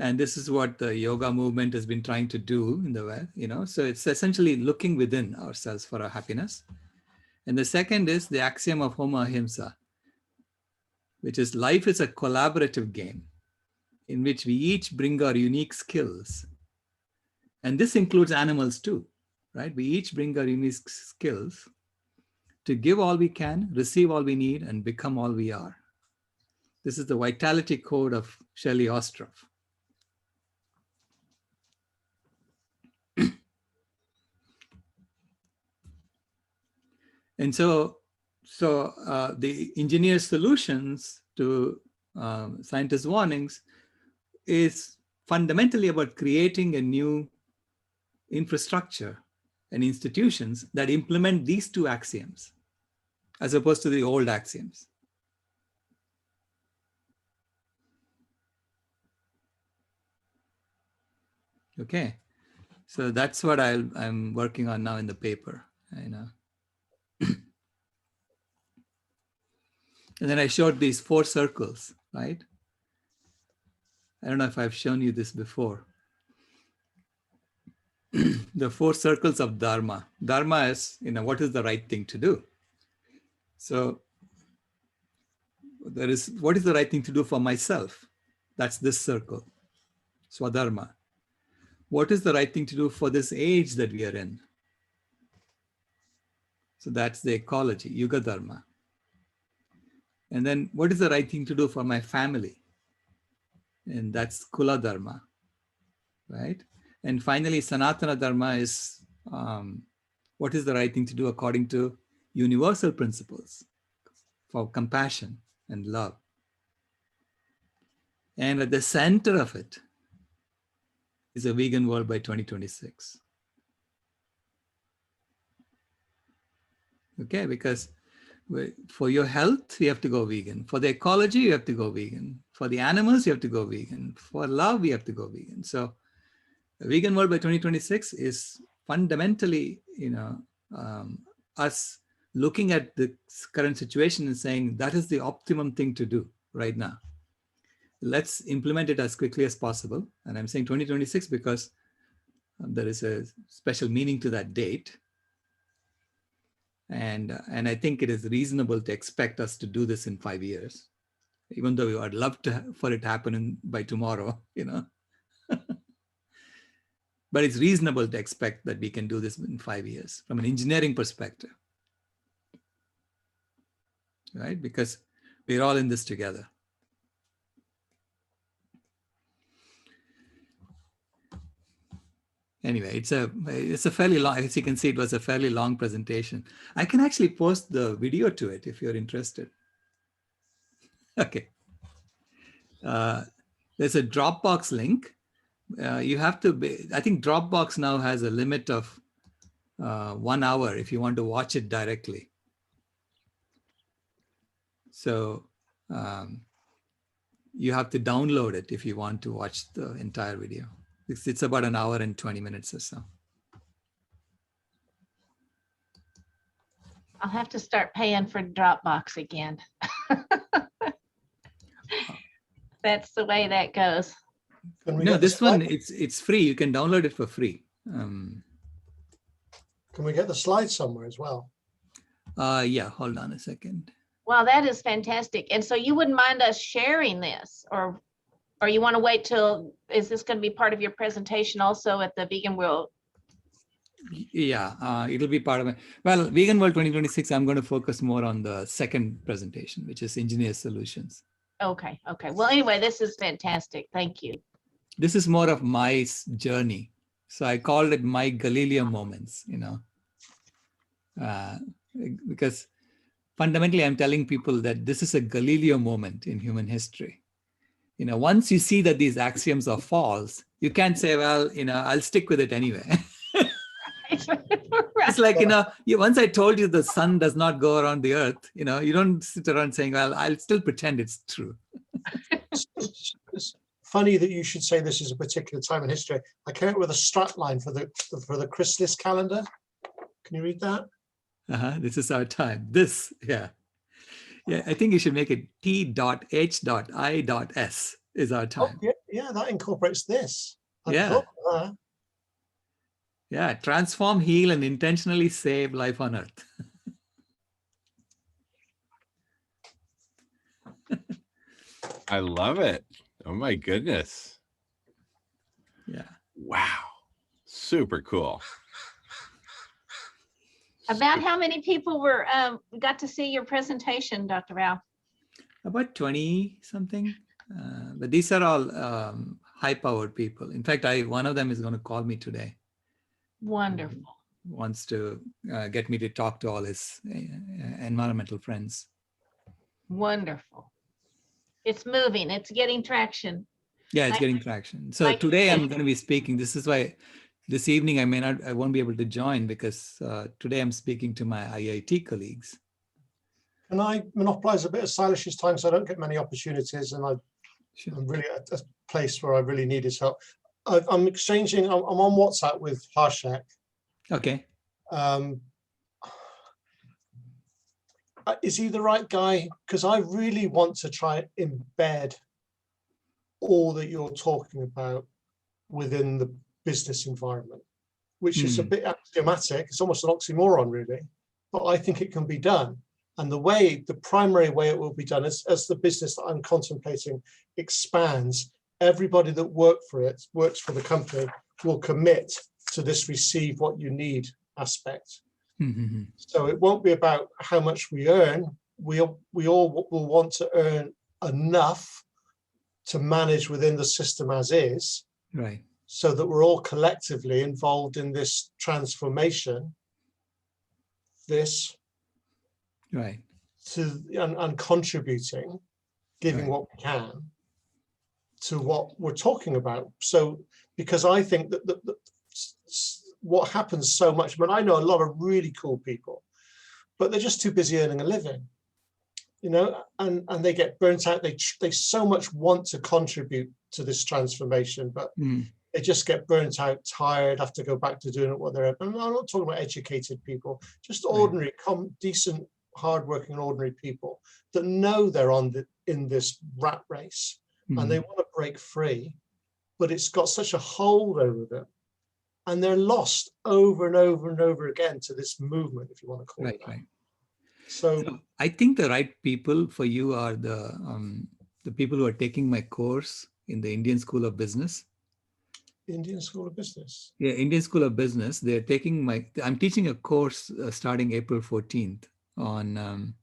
And this is what the yoga movement has been trying to do in the West, so it's essentially looking within ourselves for our happiness. And the second is the axiom of Homo Ahimsa, which is life is a collaborative game in which we each bring our unique skills. And this includes animals too, right? We each bring our unique skills to give all we can, receive all we need, and become all we are. This is the vitality code of Shelley Ostroff. And so the engineer's solutions to scientist warnings is fundamentally about creating a new infrastructure and institutions that implement these two axioms as opposed to the old axioms. Okay, so that's what I'm working on now in the paper. And then I showed these 4 circles, right? I don't know if I've shown you this before. The 4 circles of Dharma. Dharma is, what is the right thing to do? So there is, what is the right thing to do for myself? That's this circle, Swadharma. What is the right thing to do for this age that we are in? So that's the ecology, Yuga Dharma. And then what is the right thing to do for my family? And that's Kula Dharma, right? And finally, Sanatana Dharma is what is the right thing to do according to universal principles for compassion and love. And at the center of it is a vegan world by 2026. Okay, because for your health, you have to go vegan. For the ecology, you have to go vegan. For the animals, you have to go vegan. For love, you have to go vegan. So a vegan world by 2026 is fundamentally, us looking at the current situation and saying that is the optimum thing to do right now. Let's implement it as quickly as possible. And I'm saying 2026 because there is a special meaning to that date. And I think it is reasonable to expect us to do this in 5 years, even though we would love for it to happen by tomorrow, but it's reasonable to expect that we can do this in 5 years from an engineering perspective, right? Because we're all in this together. Anyway, it's a fairly long, as you can see, it was a fairly long presentation. I can actually post the video to it if you're interested. Okay. There's a Dropbox link. You have to be, I think Dropbox now has a limit of 1 hour if you want to watch it directly. So you have to download it if you want to watch the entire video. It's about 1 hour and 20 minutes or so. I'll have to start paying for Dropbox again. That's the way that goes. Can we No, get the this one, slide- it's free. You can download it for free. Can we get the slide somewhere as well? Yeah, hold on a second. Well, that is fantastic. And so you wouldn't mind us sharing this, or you want to wait till, is this going to be part of your presentation also at the Vegan World? Yeah, it'll be part of it. Well, Vegan World 2026, I'm going to focus more on the second presentation, which is engineer solutions. Okay, okay. Well, anyway, this is fantastic. Thank you. This is more of my journey. So I called it my Galileo moments, because fundamentally I'm telling people that this is a Galileo moment in human history. Once you see that these axioms are false, you can't say, well, I'll stick with it anyway. It's like, once I told you the sun does not go around the earth, you don't sit around saying, well, I'll still pretend it's true. It's funny that you should say this is a particular time in history. I came up with a strap line for the chrysalis calendar. Can you read that? This is our time. Yeah, I think you should make it T.H.I.S is our time. Oh, yeah, that incorporates this. Yeah. Yeah, transform, heal, and intentionally save life on earth. I love it. Oh my goodness. Yeah. Wow. Super cool. About how many people got to see your presentation, Dr. Rao? About 20 something. But these are all high-powered people. In fact, one of them is going to call me today. Wonderful. Wants to get me to talk to all his environmental friends. Wonderful. It's moving. It's getting traction. Yeah, it's Like- getting traction. So like- today I'm going to be speaking. This is why this evening I won't be able to join, because today I'm speaking to my IIT colleagues. Can I monopolize a bit of Silish's time so I don't get many opportunities, and I'm Sure. really at a place where I really need his help. I'm on WhatsApp with Harshak. Okay. Is he the right guy? Because I really want to try and embed all that you're talking about within the business environment, which is a bit axiomatic. It's almost an oxymoron, really, but I think it can be done. And the primary way it will be done is, as the business that I'm contemplating expands, everybody that works for the company will commit to this receive what you need aspect. Mm-hmm. So it won't be about how much we earn. We all will want to earn enough to manage within the system as is, Right. so that we're all collectively involved in this transformation, Right. and contributing, giving Right. what we can to what we're talking about. So, because I think that what happens so much, I mean, I know a lot of really cool people, but they're just too busy earning a living, and they get burnt out. They so much want to contribute to this transformation, but they just get burnt out, tired, have to go back to doing it what they're. And I'm not talking about educated people, just ordinary, decent, hardworking, ordinary people that know they're in this rat race and they want to break free, but it's got such a hold over them, and they're lost over and over and over again to this movement, if you want to call it that. Right. So I think the right people for you are the people who are taking my course in the Indian School of Business. Indian School of Business. Yeah, Indian School of Business. They're taking I'm teaching a course starting April 14th on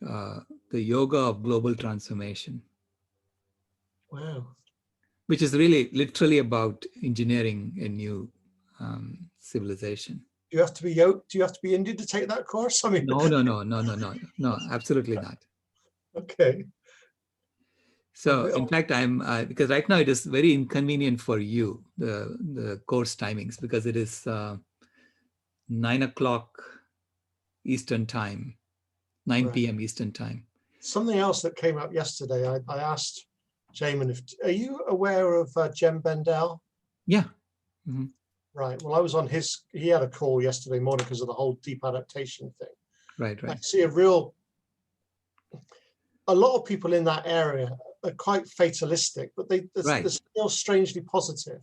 the yoga of global transformation, Wow. which is really literally about engineering a new civilization. Do you have to be Indian to take that course? I mean, No, absolutely not. okay. So Okay. in fact, I'm because right now it is very inconvenient for you, the course timings, because it is 9 o'clock Eastern time, 9 Right. p.m. Eastern time. Something else that came up yesterday, I asked Jamin, are you aware of Jem Bendell? Yeah. Right. Well, I was on he had a call yesterday morning because of the whole deep adaptation thing. Right. I see a lot of people in that area are quite fatalistic, but they're still strangely positive.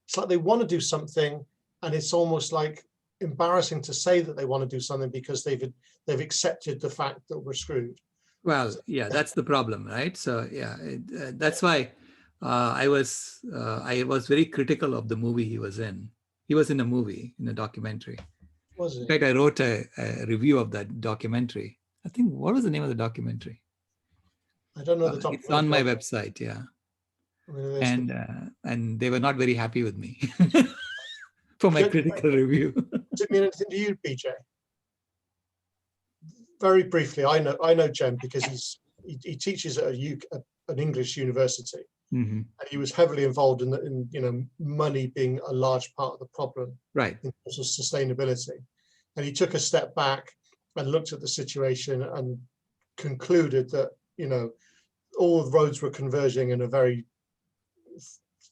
It's like they want to do something, and it's almost like embarrassing to say that they want to do something because they've accepted the fact that we're screwed. Well, yeah, that's the problem, right? So yeah, that's why I was very critical of the movie he was in. He was in a movie, in a documentary. Was it? In fact, I wrote a review of that documentary. I think, what was the name of the documentary? I don't know the documentary. It's on my website, yeah. And they were not very happy with me for my critical review. Does it mean anything to you, BJ? Very briefly, I know Jem because he teaches at an English university, and he was heavily involved in money being a large part of the problem, right, in terms of sustainability. And he took a step back and looked at the situation and concluded that all the roads were converging in a very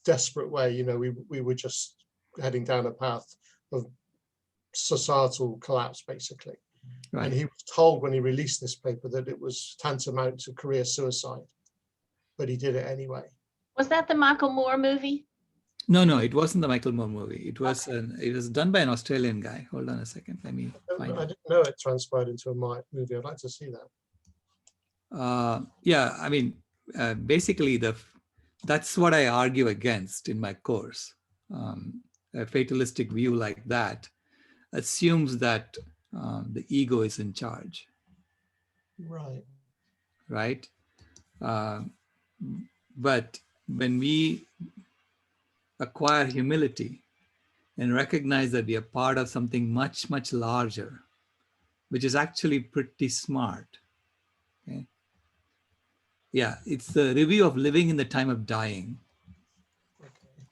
desperate way. We were just heading down a path of societal collapse, basically. Right. And he was told when he released this paper that it was tantamount to career suicide, but he did it anyway. Was that the Michael Moore movie? No, it wasn't the Michael Moore movie. It was it was done by an Australian guy. Hold on a second. Let me find it. I didn't know it transpired into a movie. I'd like to see that. Yeah, I mean, basically that's what I argue against in my course. A fatalistic view like that assumes that the ego is in charge. Right. Right. But when we acquire humility and recognize that we are part of something much, much larger, which is actually pretty smart. Okay. Yeah, it's the review of living in the time of dying. Okay.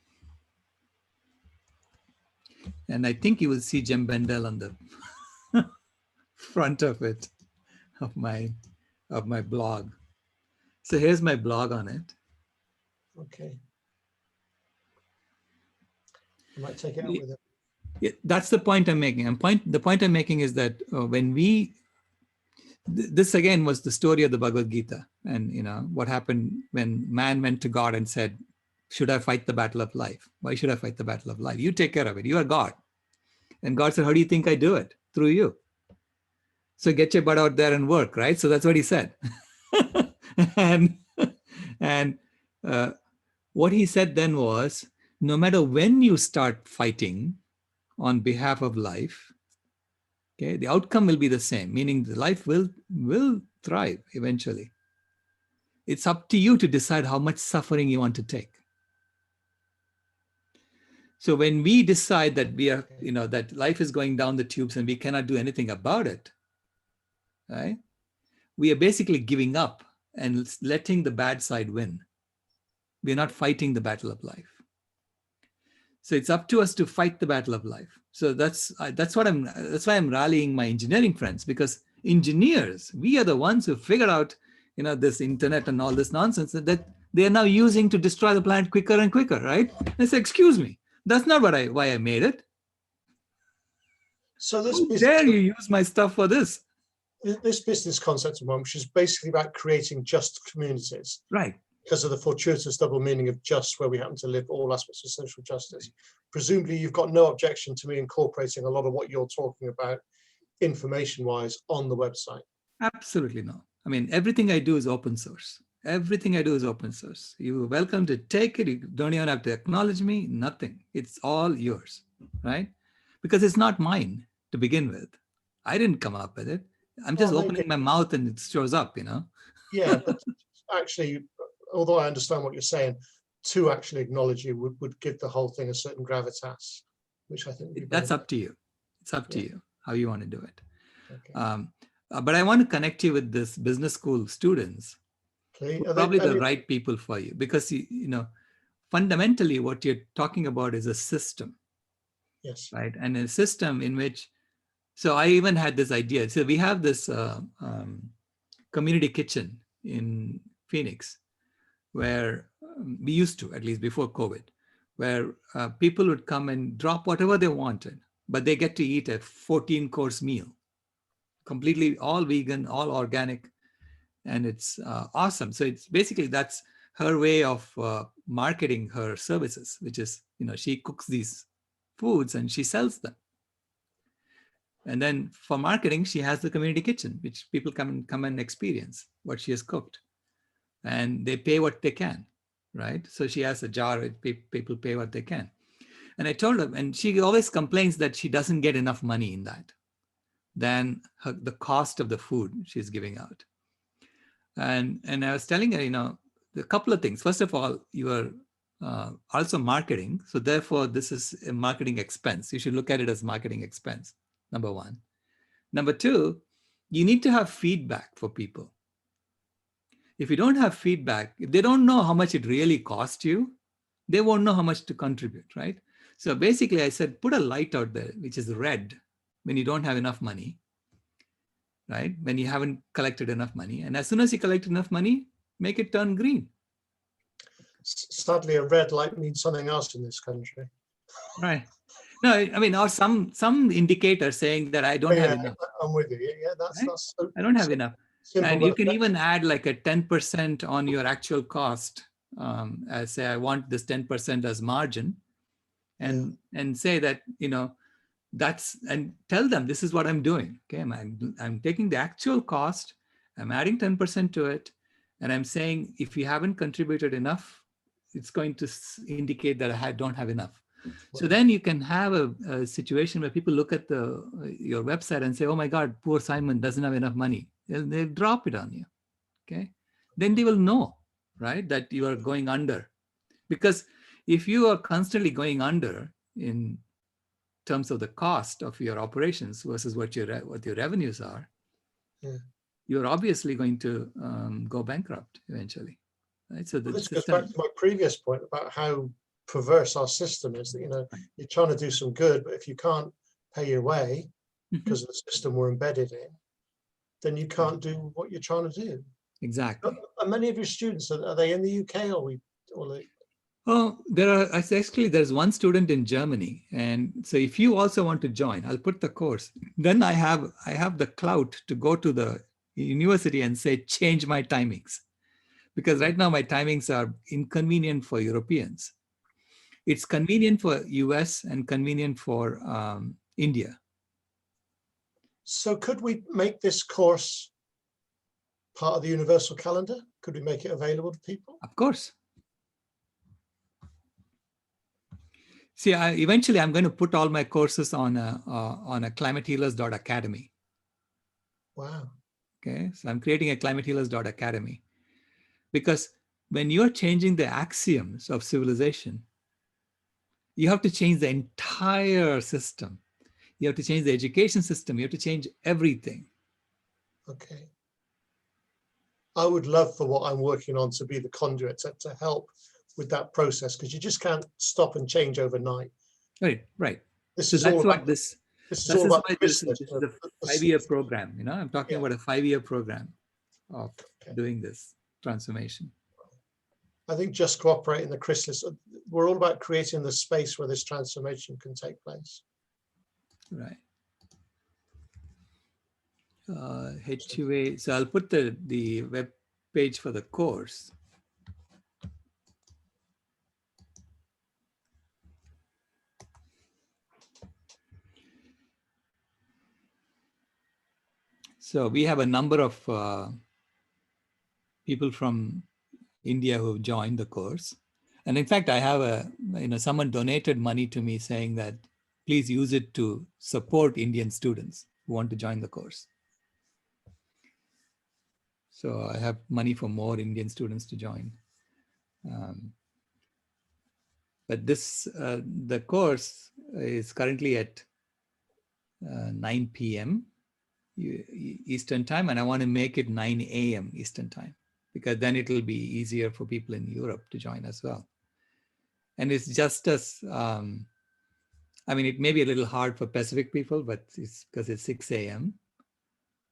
And I think you will see Jem Bendell on the front of it, of my blog. So here's my blog on it. Okay. I might take it out with it. Yeah, that's the point I'm making. The point I'm making is that when this again was the story of the Bhagavad Gita, and what happened when man went to God and said, should I fight the battle of life? Why should I fight the battle of life? You take care of it. You are God. And God said, how do you think I do it? Through you. So get your butt out there and work, right? So that's what he said. and what he said then was, no matter when you start fighting on behalf of life, okay, the outcome will be the same, meaning the life will thrive eventually. It's up to you to decide how much suffering you want to take. So when we decide that we are, that life is going down the tubes and we cannot do anything about it, right? We are basically giving up and letting the bad side win. We're not fighting the battle of life. So it's up to us to fight the battle of life. So that's why I'm rallying my engineering friends, because engineers, we are the ones who figured out, this internet and all this nonsense that they are now using to destroy the planet quicker and quicker, right? I say, excuse me, that's not why I made it. So this How dare you use my stuff for this? This business concept of mine, which is basically about creating just communities. Right. Because of the fortuitous double meaning of just, where we happen to live all aspects of social justice. Presumably you've got no objection to me incorporating a lot of what you're talking about information-wise on the website. Absolutely not. I mean, everything I do is open source. Everything I do is open source. You're welcome to take it. You don't even have to acknowledge me, nothing. It's all yours, right? Because it's not mine to begin with. I didn't come up with it. I'm just Well, opening my mouth and it shows up, you know? yeah, but actually, although I understand what you're saying, to actually acknowledge you would give the whole thing a certain gravitas, which I think would be That's very up to you. It's up to Yeah. you how you want to do it. okay. But I want to connect you with this business school students, Please, who are are they, probably I the mean, right people for you, because you know, fundamentally what you're talking about is a system, yes, right? And a system in which, so I even had this idea. So we have this community kitchen in Phoenix, where we used to, at least before COVID, where people would come and drop whatever they wanted, but they get to eat a 14-course meal, completely all vegan, all organic, and it's awesome. So it's basically, that's her way of marketing her services, which is, you know, she cooks these foods and she sells them. And then for marketing, she has the community kitchen, which people come and experience what she has cooked, and they pay what they can, right? So she has a jar, people pay what they can. And I told her, and she always complains that she doesn't get enough money in that than the cost of the food she's giving out. And I was telling her, you know, a couple of things. First of all, you are also marketing. So therefore, this is a marketing expense. You should look at it as marketing expense, number one. Number two, you need to have feedback for people. If you don't have feedback, if they don't know how much it really cost you, they won't know how much to contribute, right? So basically I said, put a light out there, which is red when you don't have enough money, right? When you haven't collected enough money. And as soon as you collect enough money, make it turn green. sadly, a red light means something else in this country. Right. No, I mean, or some indicator saying that I don't have enough. I'm with you. Yeah, that's Right? so, I don't have so enough. simple. And you But can even add like a 10% on your actual cost. As say, I want this 10% as margin, and say that, you know, that's, and tell them this is what I'm doing. Okay, I'm taking the actual cost, I'm adding 10% to it, and I'm saying if you haven't contributed enough, it's going to indicate that I don't have enough. So then you can have a situation where people look at your website and say, oh my God, poor Simon doesn't have enough money. They'll drop it on you. Okay. Then they will know, right, that you are going under. Because if you are constantly going under in terms of the cost of your operations versus what your revenues are, you're obviously going to go bankrupt eventually. Right. So the this goes back to my previous point about how perverse our system is, that, you know, you're trying to do some good, but if you can't pay your way because of the system we're embedded in, then you can't do what you're trying to do. Exactly. Are many of your students, are they in the UK or Oh, there's one student in Germany. And so if you also want to join, I'll put the course. Then I have the clout to go to the university and say, change my timings. Because right now my timings are inconvenient for Europeans. It's convenient for US and convenient for India. So could we make this course part of the universal calendar? Could we make it available to people? Of course. See, eventually I'm going to put all my courses on a climatehealers.academy. Wow. Okay, so I'm creating a climatehealers.academy, because when you're changing the axioms of civilization, you have to change the entire system. You have to change the education system. You have to change everything. Okay. I would love for what I'm working on to be the conduit to help with that process, because you just can't stop and change overnight. Right, right. This So is all that's about what this. this is all about This business. is a 5-year program. You know, I'm talking about a 5-year program of doing this transformation. I think Just Cooperate in the Chrysalis, we're all about creating the space where this transformation can take place. Right. HUA. So I'll put the web page for the course. So we have a number of people from India who joined the course. And in fact, I have someone donated money to me saying that please use it to support Indian students who want to join the course. So I have money for more Indian students to join. But the course is currently at 9 p.m. Eastern time, and I want to make it 9 a.m. Eastern time, because then it will be easier for people in Europe to join as well. And it's just as, it may be a little hard for Pacific people, but it's because it's 6 a.m.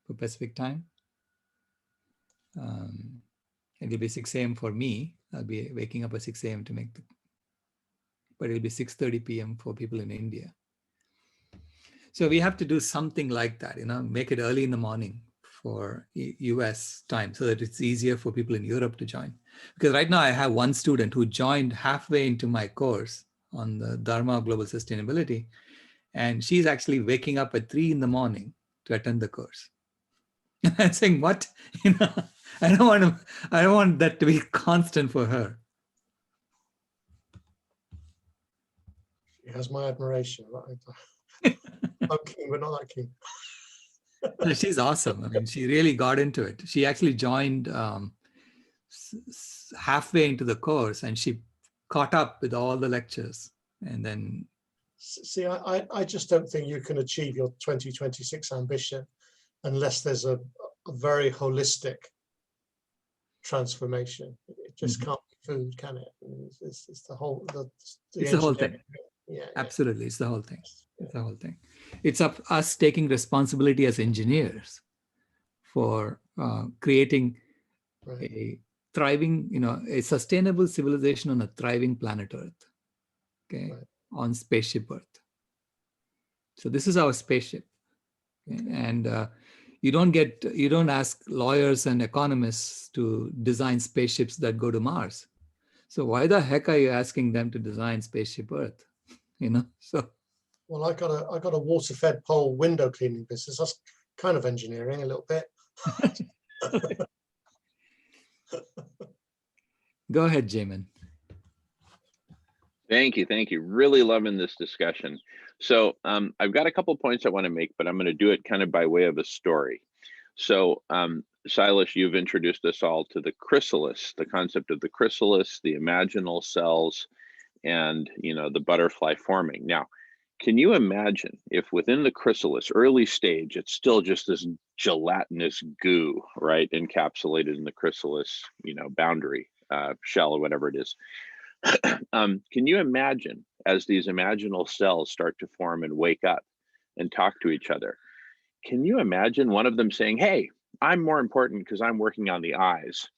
for Pacific time. It'll be 6 a.m. for me. I'll be waking up at 6 a.m. to make but it'll be 6:30 p.m. for people in India. So we have to do something like that, make it early in the morning for US time so that it's easier for people in Europe to join. Because right now I have one student who joined halfway into my course on the Dharma of Global Sustainability. And she's actually waking up at 3 in the morning to attend the course. I'm saying, what? I don't want that to be constant for her. She has my admiration. I'm keen, but not that keen. She's awesome. She really got into it. She actually joined halfway into the course, and she caught up with all the lectures. And then, see, I just don't think you can achieve your 2026 ambition unless there's a very holistic transformation. It just can't be food, can it? It's the whole it's the whole thing. Yeah, absolutely. It's the whole thing. It's the whole thing. It's up us taking responsibility as engineers for creating a thriving, a sustainable civilization on a thriving planet Earth, okay, on spaceship Earth. So this is our spaceship. Okay? And you don't ask lawyers and economists to design spaceships that go to Mars. So why the heck are you asking them to design spaceship Earth? So. Well, I got a water-fed pole window cleaning business. That's kind of engineering a little bit. Go ahead, Jamin. Thank you. Really loving this discussion. So I've got a couple points I want to make, but I'm going to do it kind of by way of a story. So Silas, you've introduced us all to the chrysalis, the concept of the chrysalis, the imaginal cells, and the butterfly forming. Now, can you imagine if within the chrysalis, early stage, it's still just this gelatinous goo, right, encapsulated in the chrysalis, boundary shell or whatever it is. Can you imagine as these imaginal cells start to form and wake up and talk to each other? Can you imagine one of them saying, "Hey, I'm more important because I'm working on the eyes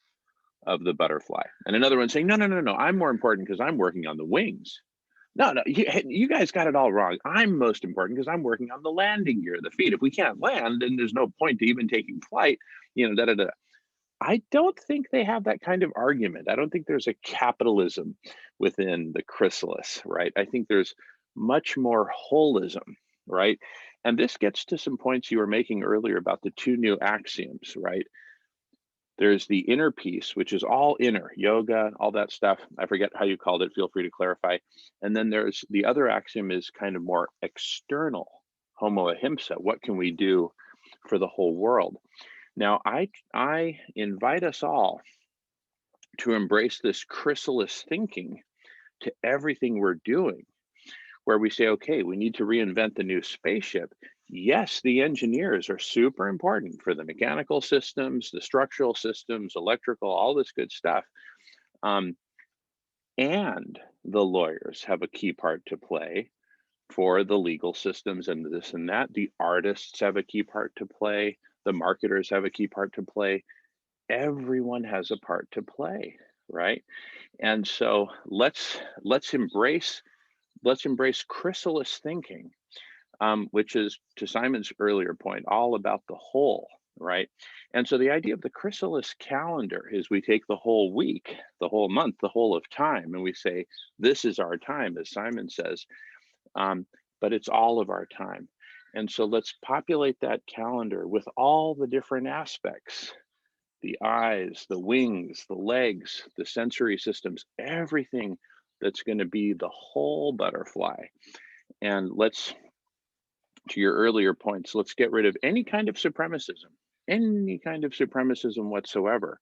of the butterfly," and another one saying, "No, I'm more important because I'm working on the wings." No, you guys got it all wrong. I'm most important because I'm working on the landing gear, the feet. If we can't land, then there's no point to even taking flight, I don't think they have that kind of argument. I don't think there's a capitalism within the chrysalis, right? I think there's much more holism, right? And this gets to some points you were making earlier about the two new axioms, right? There's the inner piece, which is all inner, yoga, all that stuff. I forget how you called it, feel free to clarify. And then there's the other axiom is kind of more external, homo ahimsa. What can we do for the whole world? Now, I invite us all to embrace this chrysalis thinking to everything we're doing, where we say, okay, we need to reinvent the new spaceship. Yes, the engineers are super important for the mechanical systems, the structural systems, electrical, all this good stuff. And the lawyers have a key part to play for the legal systems and this and that. The artists have a key part to play. The marketers have a key part to play. Everyone has a part to play, right? And so let's embrace chrysalis thinking, which is, to Simon's earlier point, all about the whole, right? And so the idea of the chrysalis calendar is we take the whole week, the whole month, the whole of time, and we say, this is our time, as Simon says, but it's all of our time. And so let's populate that calendar with all the different aspects the eyes, the wings, the legs, the sensory systems, everything that's going to be the whole butterfly. And let's, to your earlier points, let's get rid of any kind of supremacism whatsoever,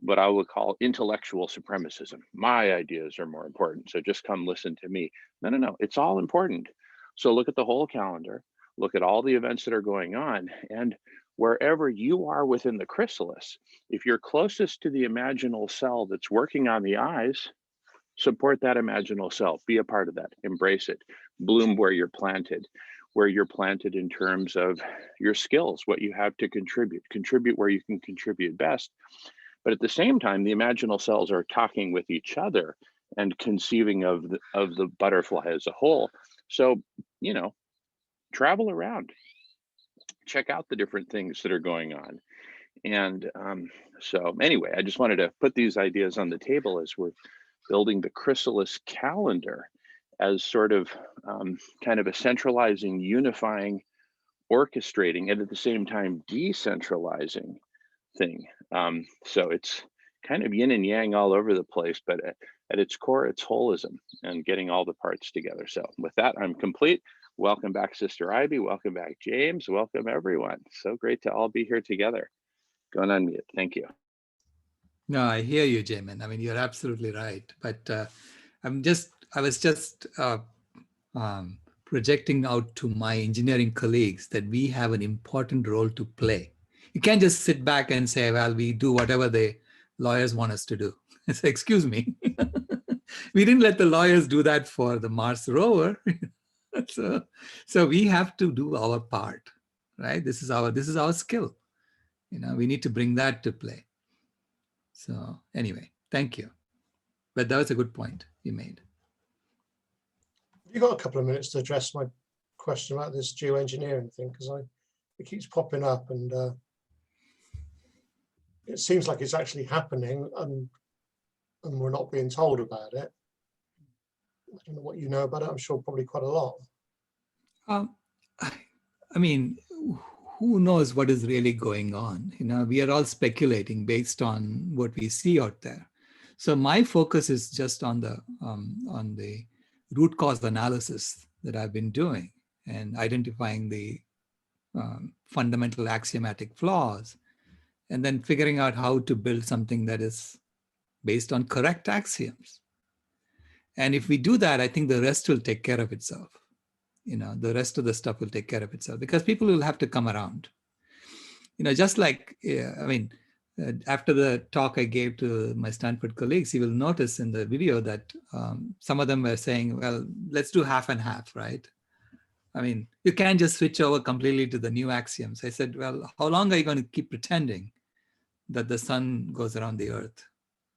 what I would call intellectual supremacism. My ideas are more important, so just come listen to me. No, no, no, it's all important. So look at the whole calendar, look at all the events that are going on, and wherever you are within the chrysalis, if you're closest to the imaginal cell that's working on the eyes, support that imaginal cell, be a part of that, embrace it, bloom where you're planted in terms of your skills, what you have to contribute where you can contribute best. But at the same time, the imaginal cells are talking with each other and conceiving of the butterfly as a whole. So, you know, travel around, check out the different things that are going on. And so anyway, I just wanted to put these ideas on the table as we're building the chrysalis calendar as sort of kind of a centralizing, unifying, orchestrating, and at the same time decentralizing thing. So it's kind of yin and yang all over the place, but at its core, it's holism and getting all the parts together. So with that, I'm complete. Welcome back, Sister Ivy. Welcome back, James. Welcome, everyone. So great to all be here together. Going on mute. Thank you. No, I hear you, Jamin. I mean, you're absolutely right. But I was just projecting out to my engineering colleagues that we have an important role to play. You can't just sit back and say, well, we do whatever the lawyers want us to do. So, excuse me. We didn't let the lawyers do that for the Mars rover. So we have to do our part, right? This is our skill. You know, we need to bring that to play. So anyway, thank you. But that was a good point you made. You got a couple of minutes to address my question about this geoengineering thing, because it keeps popping up, and it seems like it's actually happening, and we're not being told about it. I don't know what you know about it. I'm sure probably quite a lot. I mean, who knows what is really going on? You know, we are all speculating based on what we see out there. So my focus is just on the root cause analysis that I've been doing and identifying the fundamental axiomatic flaws, and then figuring out how to build something that is based on correct axioms. And if we do that, I think the rest will take care of itself. You know, the rest of the stuff will take care of itself, because people will have to come around. You know, just like, I mean, after the talk I gave to my Stanford colleagues, you will notice in the video that some of them were saying, well, let's do half and half, right? I mean, you can't just switch over completely to the new axioms. I said, well, how long are you going to keep pretending that the sun goes around the earth?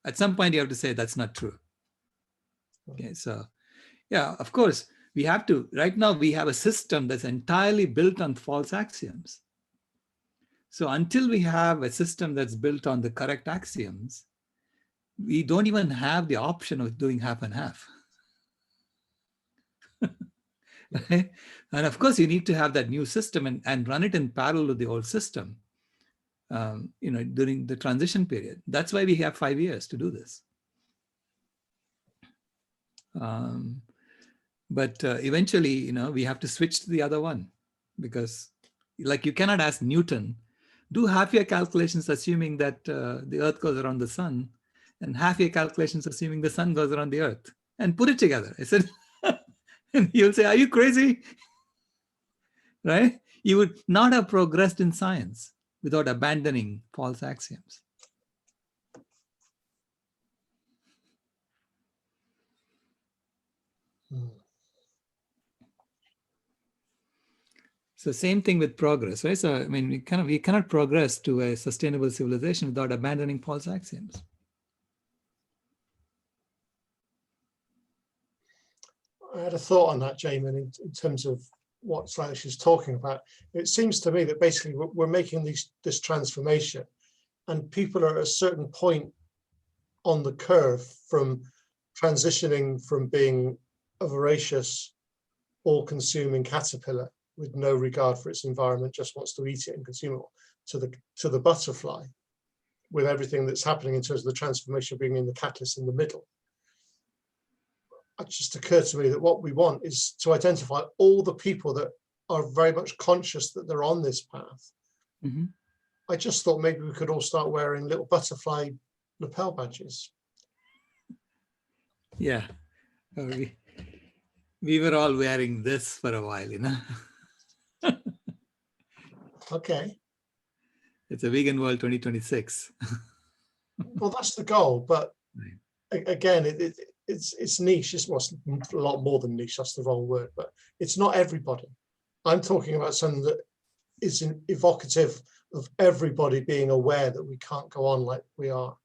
At some point, you have to say that's not true. Okay, so yeah, of course, we have to, right now we have a system that's entirely built on false axioms. So until we have a system that's built on the correct axioms, we don't even have the option of doing half and half. Right? And of course, you need to have that new system and run it in parallel to the old system, you know, during the transition period. That's why we have 5 years to do this. But eventually, you know, we have to switch to the other one, because like you cannot ask Newton, do half your calculations assuming that the earth goes around the sun, and half your calculations assuming the sun goes around the earth, and put it together. I said, and he'll say, are you crazy? Right? You would not have progressed in science without abandoning false axioms. So same thing with progress, right? So I mean, we cannot progress to a sustainable civilization without abandoning false axioms. I had a thought on that, Jamin, in terms of what Sailesh is talking about. It seems to me that basically we're making this transformation, and people are at a certain point on the curve from transitioning from being a voracious, all-consuming caterpillar with no regard for its environment, just wants to eat it and consume it, to the butterfly. with everything that's happening in terms of the transformation being in the catalyst in the middle. It just occurred to me that what we want is to identify all the people that are very much conscious that they're on this path. Mhm. I just thought maybe we could all start wearing little butterfly lapel badges. Yeah. We were all wearing this for a while, Okay, It's a vegan world 2026. well, that's the goal, but Right. again, it's niche. It's a lot more than niche. That's the wrong word, but it's not everybody. I'm talking about something that is evocative of everybody being aware that we can't go on like we are.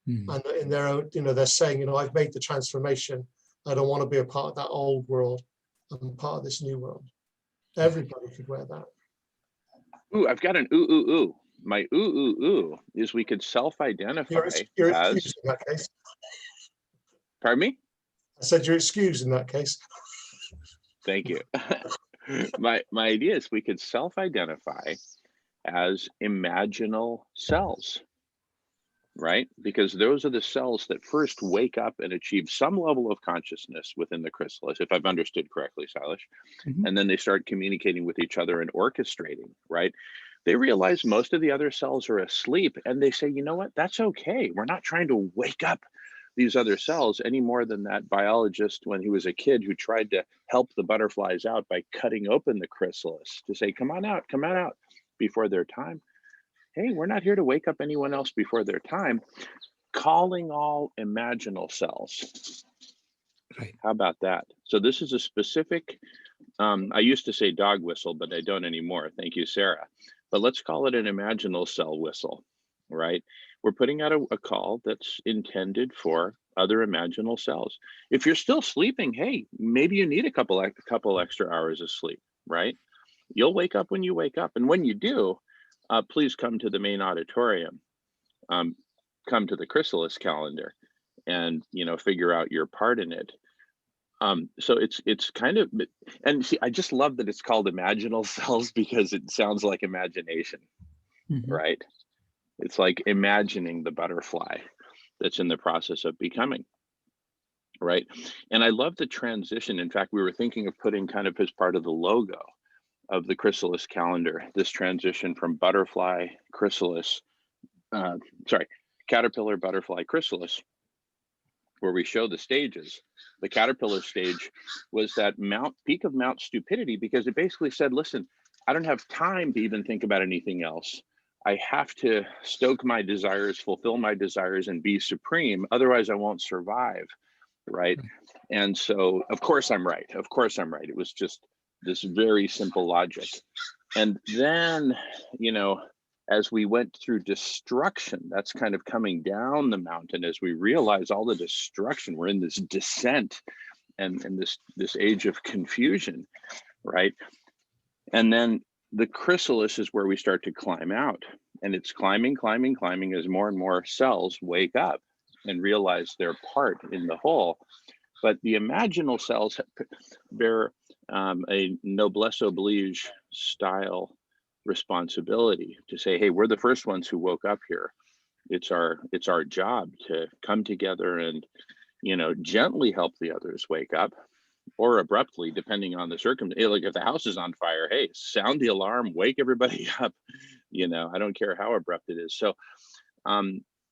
Hmm. And in their own, they're saying, I've made the transformation. I don't want to be a part of that old world. I'm part of this new world. Everybody could wear that. Ooh, I've got an ooh. My ooh is we could self-identify You're as, excused in that case. pardon me? I said you're excused in that case. Thank you. My idea is we could self-identify as imaginal cells, right? Because those are the cells that first wake up and achieve some level of consciousness within the chrysalis, if I've understood correctly, Silas. Mhm. And then they start communicating with each other and orchestrating, right? They realize most of the other cells are asleep and they say, you know what, that's okay. We're not trying to wake up these other cells any more than that biologist when he was a kid who tried to help the butterflies out by cutting open the chrysalis to say, come on out before their time. Hey, we're not here to wake up anyone else before their time. Calling all imaginal cells. Right. How about that? So this is a specific, I used to say dog whistle, but I don't anymore. Thank you, Sarah. But let's call it an imaginal cell whistle, right? We're putting out a call that's intended for other imaginal cells. If you're still sleeping, hey, maybe you need a couple extra hours of sleep, right? You'll wake up when you wake up. And when you do, please come to the main auditorium, come to the Chrysalis calendar and, figure out your part in it. So it's kind of, and see, I just love that it's called imaginal cells because it sounds like imagination, Mhm. right? It's like imagining the butterfly that's in the process of becoming, right? And I love the transition. In fact, we were thinking of putting kind of as part of the logo of the Chrysalis calendar, this transition from butterfly, chrysalis, caterpillar, butterfly, chrysalis, where we show the stages. The caterpillar stage was that peak of Mount Stupidity, because it basically said, listen, I don't have time to even think about anything else. I have to stoke my desires, fulfill my desires, and be supreme. Otherwise, I won't survive, right? And so, of course, I'm right. Of course, I'm right. It was just this very simple logic. And then, as we went through destruction, that's kind of coming down the mountain as we realize all the destruction. We're in this descent and this age of confusion, right? And then the chrysalis is where we start to climb out, and it's climbing as more and more cells wake up and realize their part in the whole. But the imaginal cells bear a noblesse oblige style responsibility to say, hey, we're the first ones who woke up here. It's our job to come together and, gently help the others wake up, or abruptly, depending on the circumstance. Like if the house is on fire, hey, sound the alarm, wake everybody up. I don't care how abrupt it is. So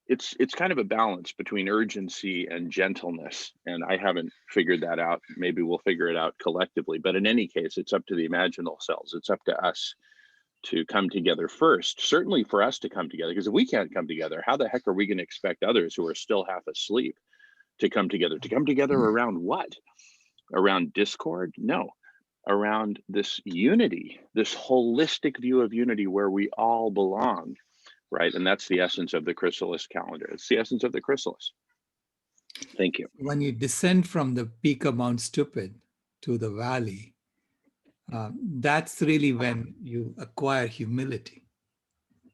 it's kind of a balance between urgency and gentleness. And I haven't figured that out. Maybe we'll figure it out collectively. But in any case, it's up to the imaginal cells. It's up to us to come together first, certainly for us to come together, because if we can't come together, how the heck are we going to expect others who are still half asleep to come together? To come together around what? Around discord? No, around this unity, this holistic view of unity where we all belong, right? And that's the essence of the chrysalis calendar. It's the essence of the chrysalis. Thank you. When you descend from the peak of Mount Stupid to the valley, that's really when you acquire humility.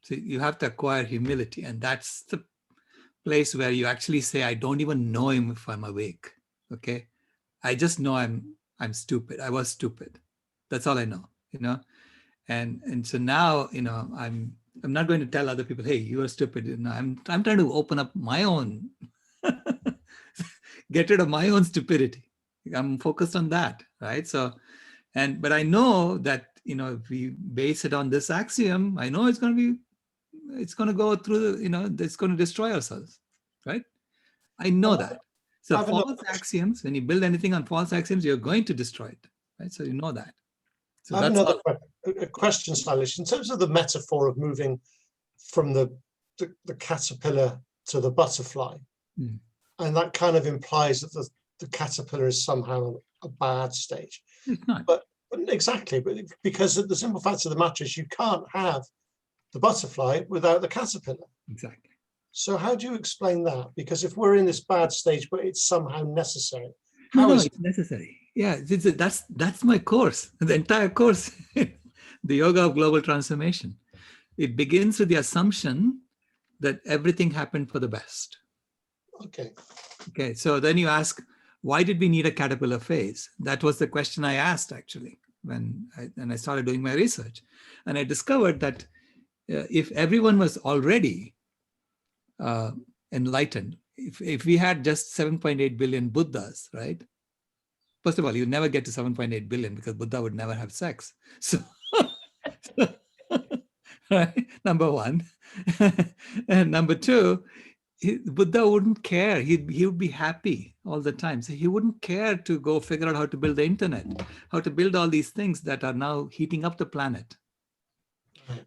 So you have to acquire humility, and that's the place where you actually say, I don't even know him if I'm awake. Okay, I just know I'm stupid. I was stupid. That's all I know. And so now I'm I'm not going to tell other people, hey, you are stupid. No, I'm trying to open up my own, get rid of my own stupidity. I'm focused on that, right? So, but I know that, if we base it on this axiom, I know it's going to go through, it's going to destroy ourselves, right? I know that. So I have another false axioms, when you build anything on false axioms, you're going to destroy it, right? So you know that. So I have that's another all. a question, Silas. In terms of the metaphor of moving from the caterpillar to the butterfly, Mm. and that kind of implies that the caterpillar is somehow a bad stage. It's not. But exactly, but because the simple fact of the matter is you can't have the butterfly without the caterpillar. Exactly. So how do you explain that? Because if we're in this bad stage, but it's somehow necessary, No, how no, is it's necessary. Yeah, that's my course, the entire course, the Yoga of Global Transformation. It begins with the assumption that everything happened for the best. okay? Okay, so then you ask, why did we need a caterpillar phase? That was the question I asked actually when I started doing my research. And I discovered that if everyone was already enlightened, if we had just 7.8 billion Buddhas, right? First of all, you never get to 7.8 billion because Buddha would never have sex. So, right? Number one. And number two, Buddha wouldn't care. He would be happy all the time. So he wouldn't care to go figure out how to build the internet, how to build all these things that are now heating up the planet.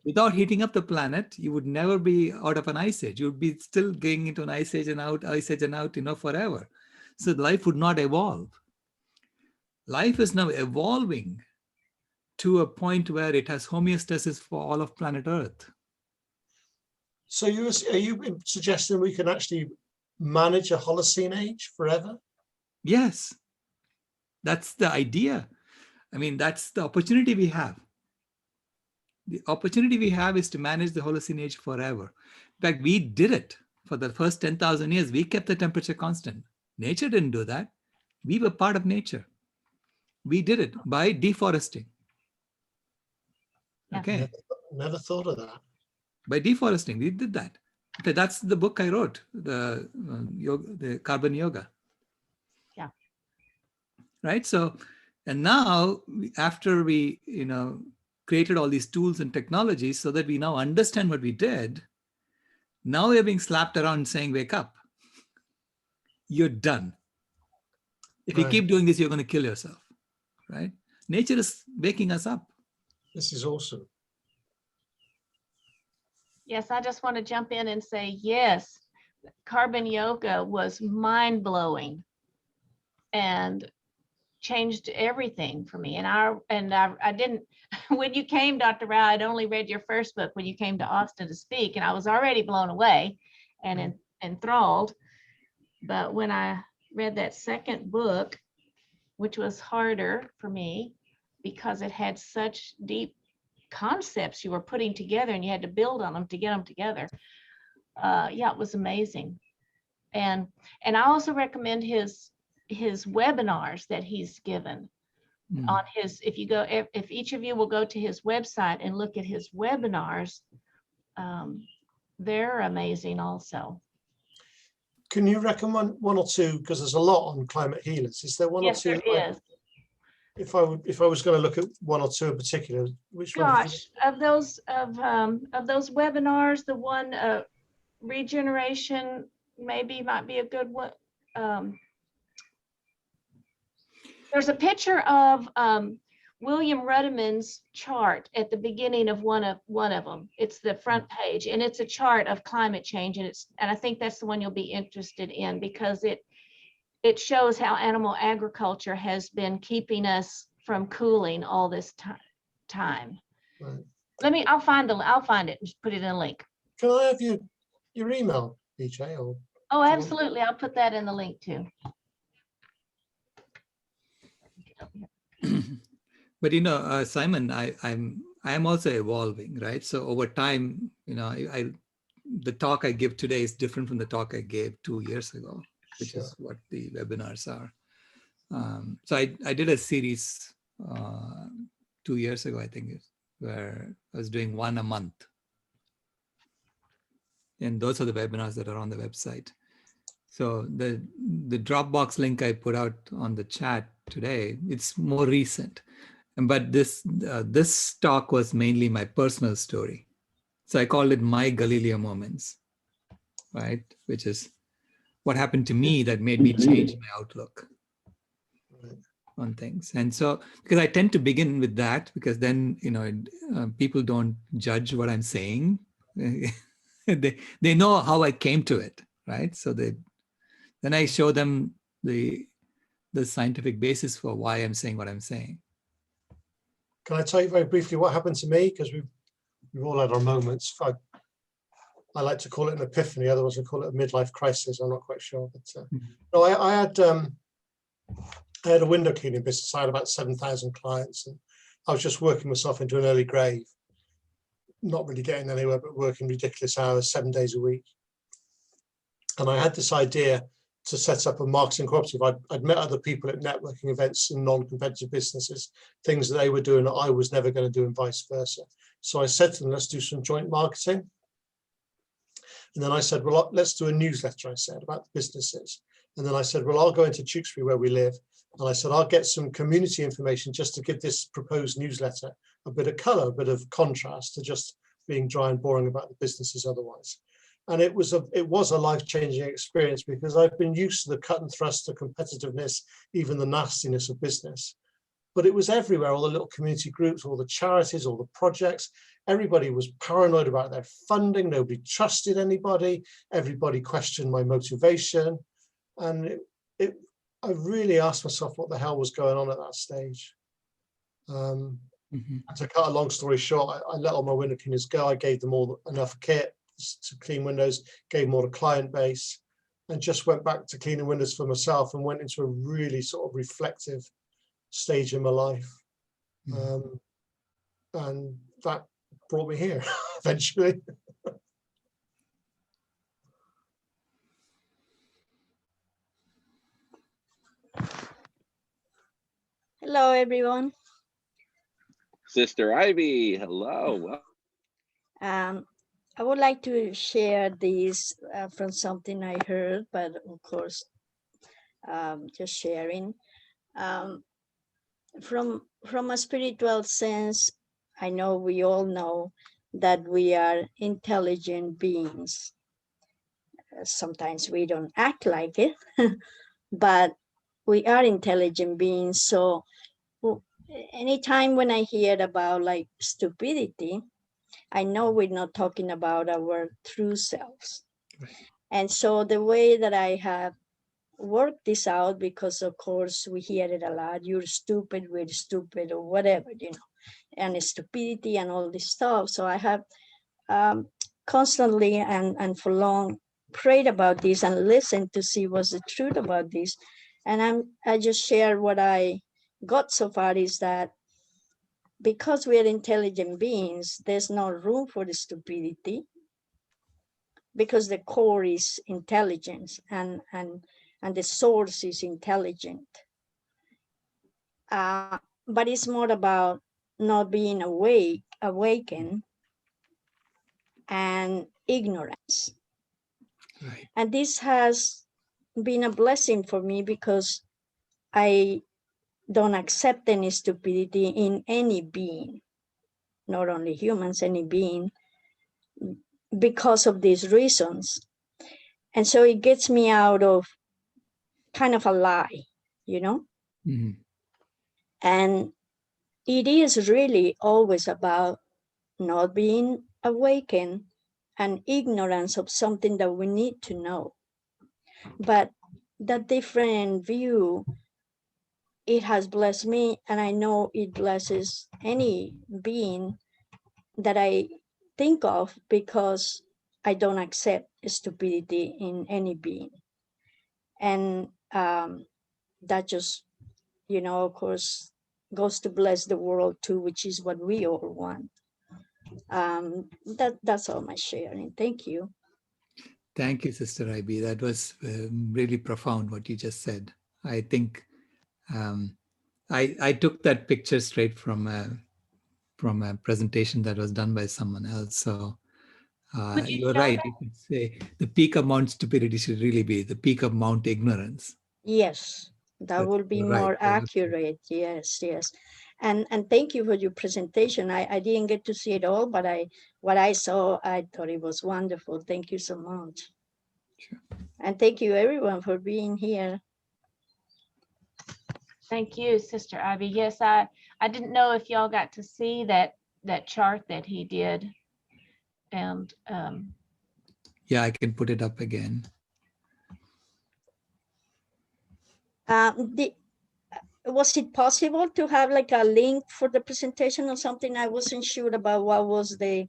Without heating up the planet, you would never be out of an ice age. You would be still going into an ice age and out, forever. So life would not evolve. Life is now evolving to a point where it has homeostasis for all of planet Earth. So are you suggesting we can actually manage a Holocene age forever? Yes, that's the idea. I mean, that's the opportunity we have. The opportunity we have is to manage the Holocene age forever. In fact, we did it for the first 10,000 years. We kept the temperature constant. Nature didn't do that. We were part of nature. We did it by deforesting. Yeah. Okay. Never thought of that. By deforesting, we did that. Okay, that's the book I wrote, the Carbon Yoga. Yeah. Right. So, and now after we, created all these tools and technologies so that we now understand what we did, now we're being slapped around saying, wake up. You're done. If you keep doing this, you're going to kill yourself. Right. Nature is waking us up. This is awesome. Yes, I just want to jump in and say, yes, Carbon Yoga was mind-blowing and changed everything for me. And I didn't, when you came, Dr. Rao, I'd only read your first book when you came to Austin to speak, and I was already blown away and enthralled. But when I read that second book, which was harder for me because it had such deep concepts you were putting together and you had to build on them to get them together. Yeah, it was amazing. And I also recommend his webinars that he's given on his, if each of you will go to his website and look at his webinars, they're amazing also. Can you recommend one or two? Because there's a lot on climate healers. Is there one Yes, or two? there is. If I was going to look at one or two in particular, which one? Gosh, of those webinars, the one regeneration might be a good one. There's a picture of William Ruddiman's chart at the beginning of one of them. It's the front page, and it's a chart of climate change, and I think that's the one you'll be interested in because it shows how animal agriculture has been keeping us from cooling all this time. Right. I'll find it and put it in a link. Can I have your email, BJ? Or Oh, absolutely. I'll put that in the link too. But Simon, I'm also evolving, right? So over time, the talk I give today is different from the talk I gave 2 years ago, which is what the webinars are. So I did a series 2 years ago, I think, where I was doing one a month. And those are the webinars that are on the website. So the Dropbox link I put out on the chat today, it's more recent. But this talk was mainly my personal story. So I called it My Galileo Moments, right? Which is what happened to me that made me change my outlook on things. And so, because I tend to begin with that, because then, people don't judge what I'm saying. they know how I came to it, right? So then I show them the scientific basis for why I'm saying what I'm saying. Can I tell you very briefly what happened to me? Because we've all had our moments. I like to call it an epiphany. Otherwise, I call it a midlife crisis. I'm not quite sure. But no, I had a window cleaning business. I had about 7,000 clients, and I was just working myself into an early grave. Not really getting anywhere, but working ridiculous hours, 7 days a week. And I had this idea to set up a marketing cooperative. I'd met other people at networking events in non-competitive businesses, things that they were doing that I was never going to do, and vice versa. So I said to them, let's do some joint marketing. And then I said, well, let's do a newsletter, I said, about the businesses. And then I said, well, I'll go into Tewkesbury where we live. And I said, I'll get some community information just to give this proposed newsletter a bit of color, a bit of contrast to just being dry and boring about the businesses otherwise. And it was a life-changing experience, because I've been used to the cut and thrust, the competitiveness, even the nastiness of business. But it was everywhere, all the little community groups, all the charities, all the projects. Everybody was paranoid about their funding. Nobody trusted anybody. Everybody questioned my motivation. And I really asked myself what the hell was going on at that stage. To cut a long story short, I let all my window cleaners go. I gave them all enough kit to clean windows, gave them all a client base, and just went back to cleaning windows for myself, and went into a really sort of reflective stage in my life. And that brought me here eventually. Hello, everyone. Sister Ivy, hello. I would like to share this from something I heard, but of course, just sharing. From a spiritual sense, I know we all know that we are intelligent beings. Sometimes we don't act like it, but we are intelligent beings. So anytime when I hear about like stupidity, I know we're not talking about our true selves. Right. And so the way that I have worked this out, because of course we hear it a lot, you're stupid, we're stupid, or whatever, and stupidity and all this stuff. So I have constantly and for long prayed about this and listened to see what's the truth about this. And I just share what I got so far is that because we are intelligent beings, there's no room for the stupidity, because the core is intelligence and the source is intelligent. But it's more about not being awakened and ignorance. Right. And this has been a blessing for me, because I don't accept any stupidity in any being, not only humans, any being, because of these reasons. And so it gets me out of kind of a lie, Mm-hmm. And it is really always about not being awakened and ignorance of something that we need to know. But that different view, it has blessed me, and I know it blesses any being that I think of, because I don't accept stupidity in any being. And that just, of course, goes to bless the world too, which is what we all want. That's all my sharing. Thank you. Thank you, Sister Ivy. That was really profound what you just said. I think I took that picture straight from a presentation that was done by someone else. So Would you You're show right. that? You could say the peak of Mount stupidity should really be the peak of Mount ignorance. Yes, that will be You're right. more You're absolutely- accurate. Yes, yes. And thank you for your presentation. I didn't get to see it all, but what I saw, I thought it was wonderful. Thank you so much. Sure. And thank you everyone for being here. Thank you, Sister Ivy. Yes, I didn't know if y'all got to see that chart that he did. And Yeah, I can put it up again. Was it possible to have like a link for the presentation or something? I wasn't sure about what was the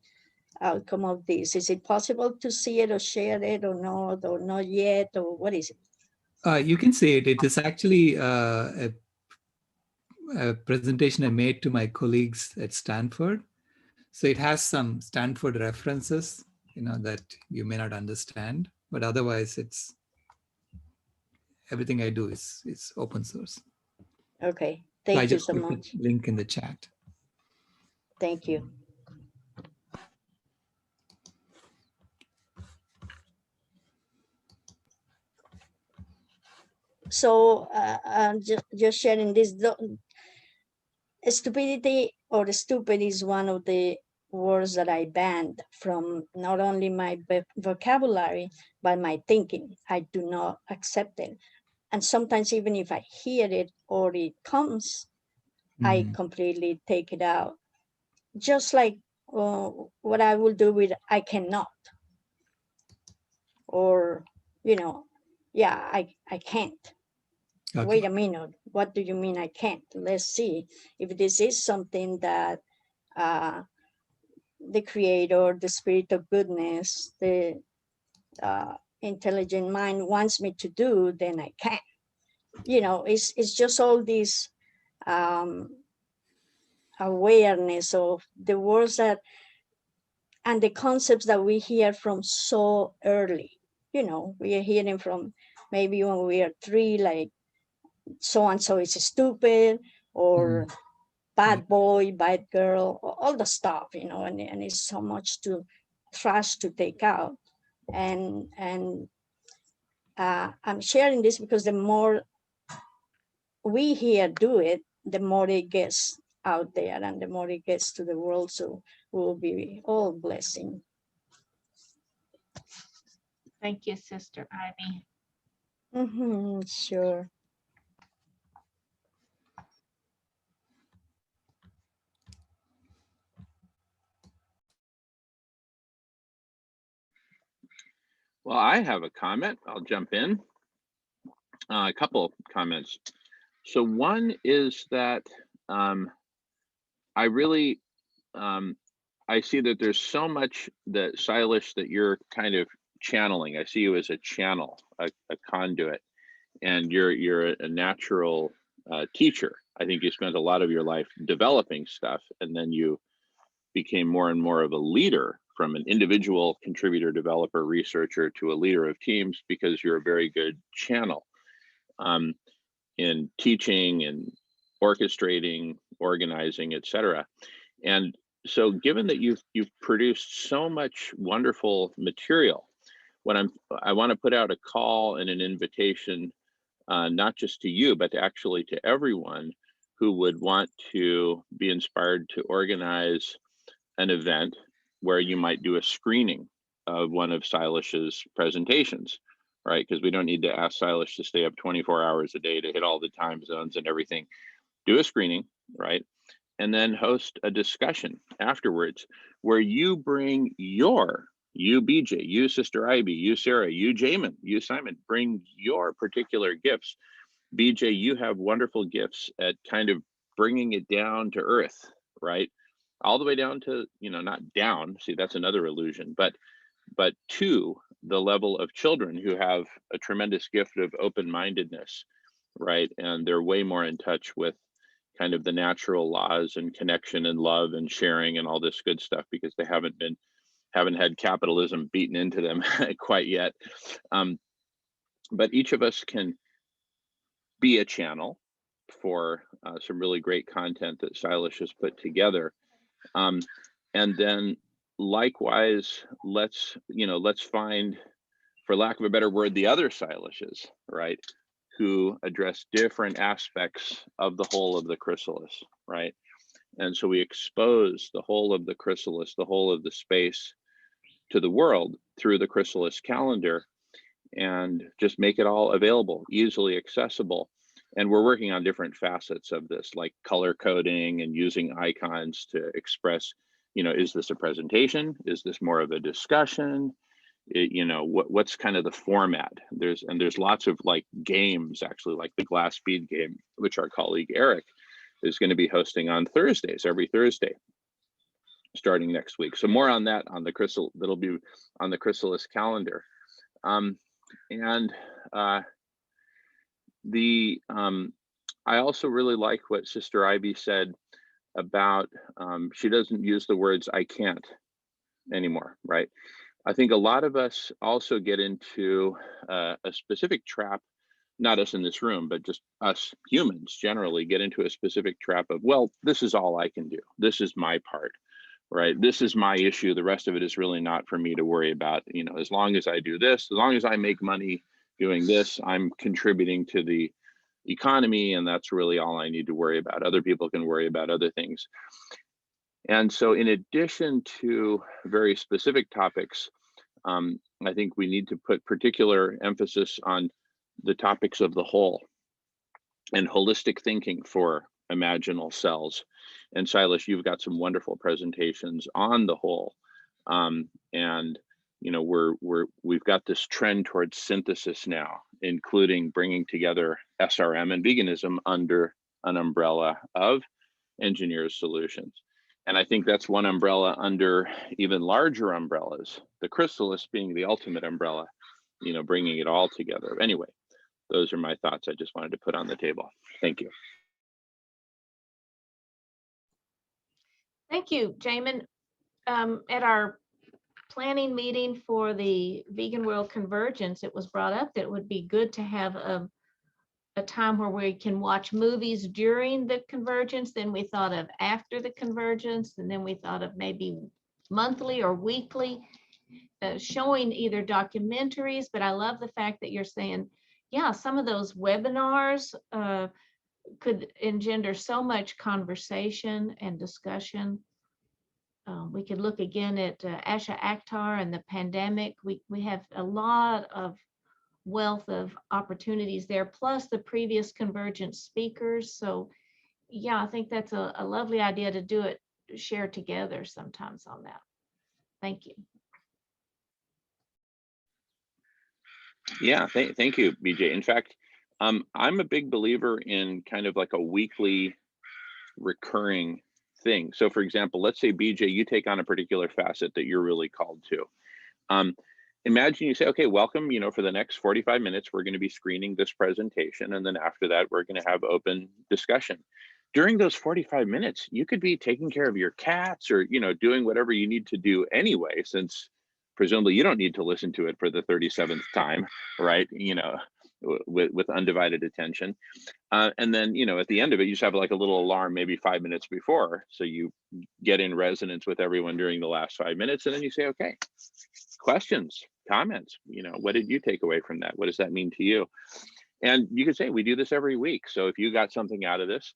outcome of this. Is it possible to see it or share it or not yet, or what is it? You can see it. It is actually a presentation I made to my colleagues at Stanford. So it has some Stanford references, that you may not understand, but otherwise it's everything I do is open source. Okay, So I thank you just so put much. the link in the chat. Thank you. So just sharing this, stupidity or stupid is one of the words that I banned from not only my vocabulary, but my thinking. I do not accept it. And sometimes even if I hear it or it comes, I completely take it out. Just like what I will do with I cannot. Or, yeah, I can't. Okay. Wait a minute, what do you mean I can't? Let's see if this is something that the creator, the spirit of goodness, the intelligent mind wants me to do, then I can. It's just all this awareness of the words that and the concepts that we hear from so early. We are hearing from maybe when we are 3, like so-and-so is stupid, or bad boy, bad girl, all the stuff, and it's so much to trash to take out. And I'm sharing this because the more we here do it, the more it gets out there and the more it gets to the world. So we'll be all blessing. thank you, Sister Ivy. Sure. Well, I have a comment. I'll jump in. A couple comments. So one is that I really, I see that there's so much that Silas that you're kind of channeling. I see you as a channel, a conduit, and you're a natural teacher. I think you spent a lot of your life developing stuff, and then you became more and more of a leader, from an individual contributor, developer, researcher to a leader of teams, because you're a very good channel in teaching and orchestrating, organizing, etc. And so given that you've produced so much wonderful material, I want to put out a call and an invitation, not just to you, but actually to everyone who would want to be inspired to organize an event where you might do a screening of one of Silas's presentations, right? Because we don't need to ask Silas to stay up 24 hours a day to hit all the time zones and everything. Do a screening, right? And then host a discussion afterwards where you bring you BJ, you Sister Ivy, you Sarah, you Jamin, you Simon, bring your particular gifts. BJ, you have wonderful gifts at kind of bringing it down to earth, right? All the way down to, not down, see, that's another illusion, but to the level of children who have a tremendous gift of open-mindedness, right? And they're way more in touch with kind of the natural laws and connection and love and sharing and all this good stuff, because they haven't had capitalism beaten into them quite yet. But each of us can be a channel for some really great content that Silas has put together. And then likewise, let's find, for lack of a better word, the other Silashes, right, who address different aspects of the whole of the chrysalis, right? And so we expose the whole of the chrysalis, the whole of the space to the world through the chrysalis calendar, and just make it all available, easily accessible. And we're working on different facets of this, like color coding and using icons to express, is this a presentation? Is this more of a discussion? What's kind of the format? There's lots of like games, actually, like the glass bead game, which our colleague Eric is going to be hosting on Thursdays, every Thursday, starting next week. So more on that on the crystal, that'll be on the chrysalis calendar. I also really like what Sister Ivy said about, she doesn't use the words "I can't" anymore, right? I think a lot of us also get into a specific trap, not us in this room, but just us humans generally get into a specific trap of, well, this is all I can do. This is my part, right? This is my issue. The rest of it is really not for me to worry about. As long as I do this, as long as I make money doing this, I'm contributing to the economy, and that's really all I need to worry about. Other people can worry about other things. And so in addition to very specific topics, I think we need to put particular emphasis on the topics of the whole and holistic thinking for imaginal cells. And Silas, you've got some wonderful presentations on the whole. We've got this trend towards synthesis now, including bringing together SRM and veganism under an umbrella of engineered solutions. And I think that's one umbrella under even larger umbrellas, the chrysalis being the ultimate umbrella, bringing it all together. Anyway, those are my thoughts I just wanted to put on the table. Thank you. Thank you, Jamin. At our planning meeting for the Vegan World Convergence, it was brought up that it would be good to have a time where we can watch movies during the convergence. Then we thought of after the convergence, and then we thought of maybe monthly or weekly, showing either documentaries. But I love the fact that you're saying, yeah, some of those webinars could engender so much conversation and discussion. We could look again at Asha Akhtar and the pandemic. We have a lot of wealth of opportunities there, plus the previous convergence speakers. So yeah, I think that's a lovely idea to do it, share together sometimes on that. Thank you. Yeah, thank you, BJ. In fact, I'm a big believer in kind of like a weekly recurring thing. So for example, let's say, BJ, you take on a particular facet that you're really called to. Imagine you say, okay, welcome, for the next 45 minutes, we're going to be screening this presentation. And then after that, we're going to have open discussion. During those 45 minutes, you could be taking care of your cats or, doing whatever you need to do anyway, since presumably you don't need to listen to it for the 37th time, right? With undivided attention. And then, at the end of it, you just have like a little alarm, maybe 5 minutes before. So you get in resonance with everyone during the last 5 minutes. And then you say, okay, questions, comments, what did you take away from that? What does that mean to you? And you could say, we do this every week. So if you got something out of this,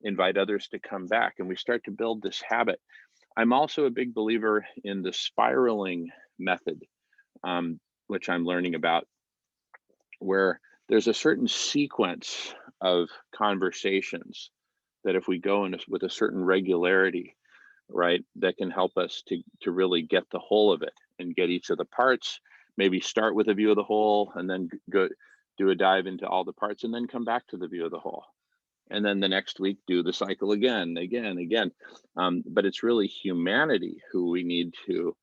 invite others to come back, and we start to build this habit. I'm also a big believer in the spiraling method, which I'm learning about, where there's a certain sequence of conversations that if we go in with a certain regularity, right, that can help us to really get the whole of it and get each of the parts, maybe start with a view of the whole and then go do a dive into all the parts and then come back to the view of the whole. And then the next week, do the cycle again. But it's really humanity who we need to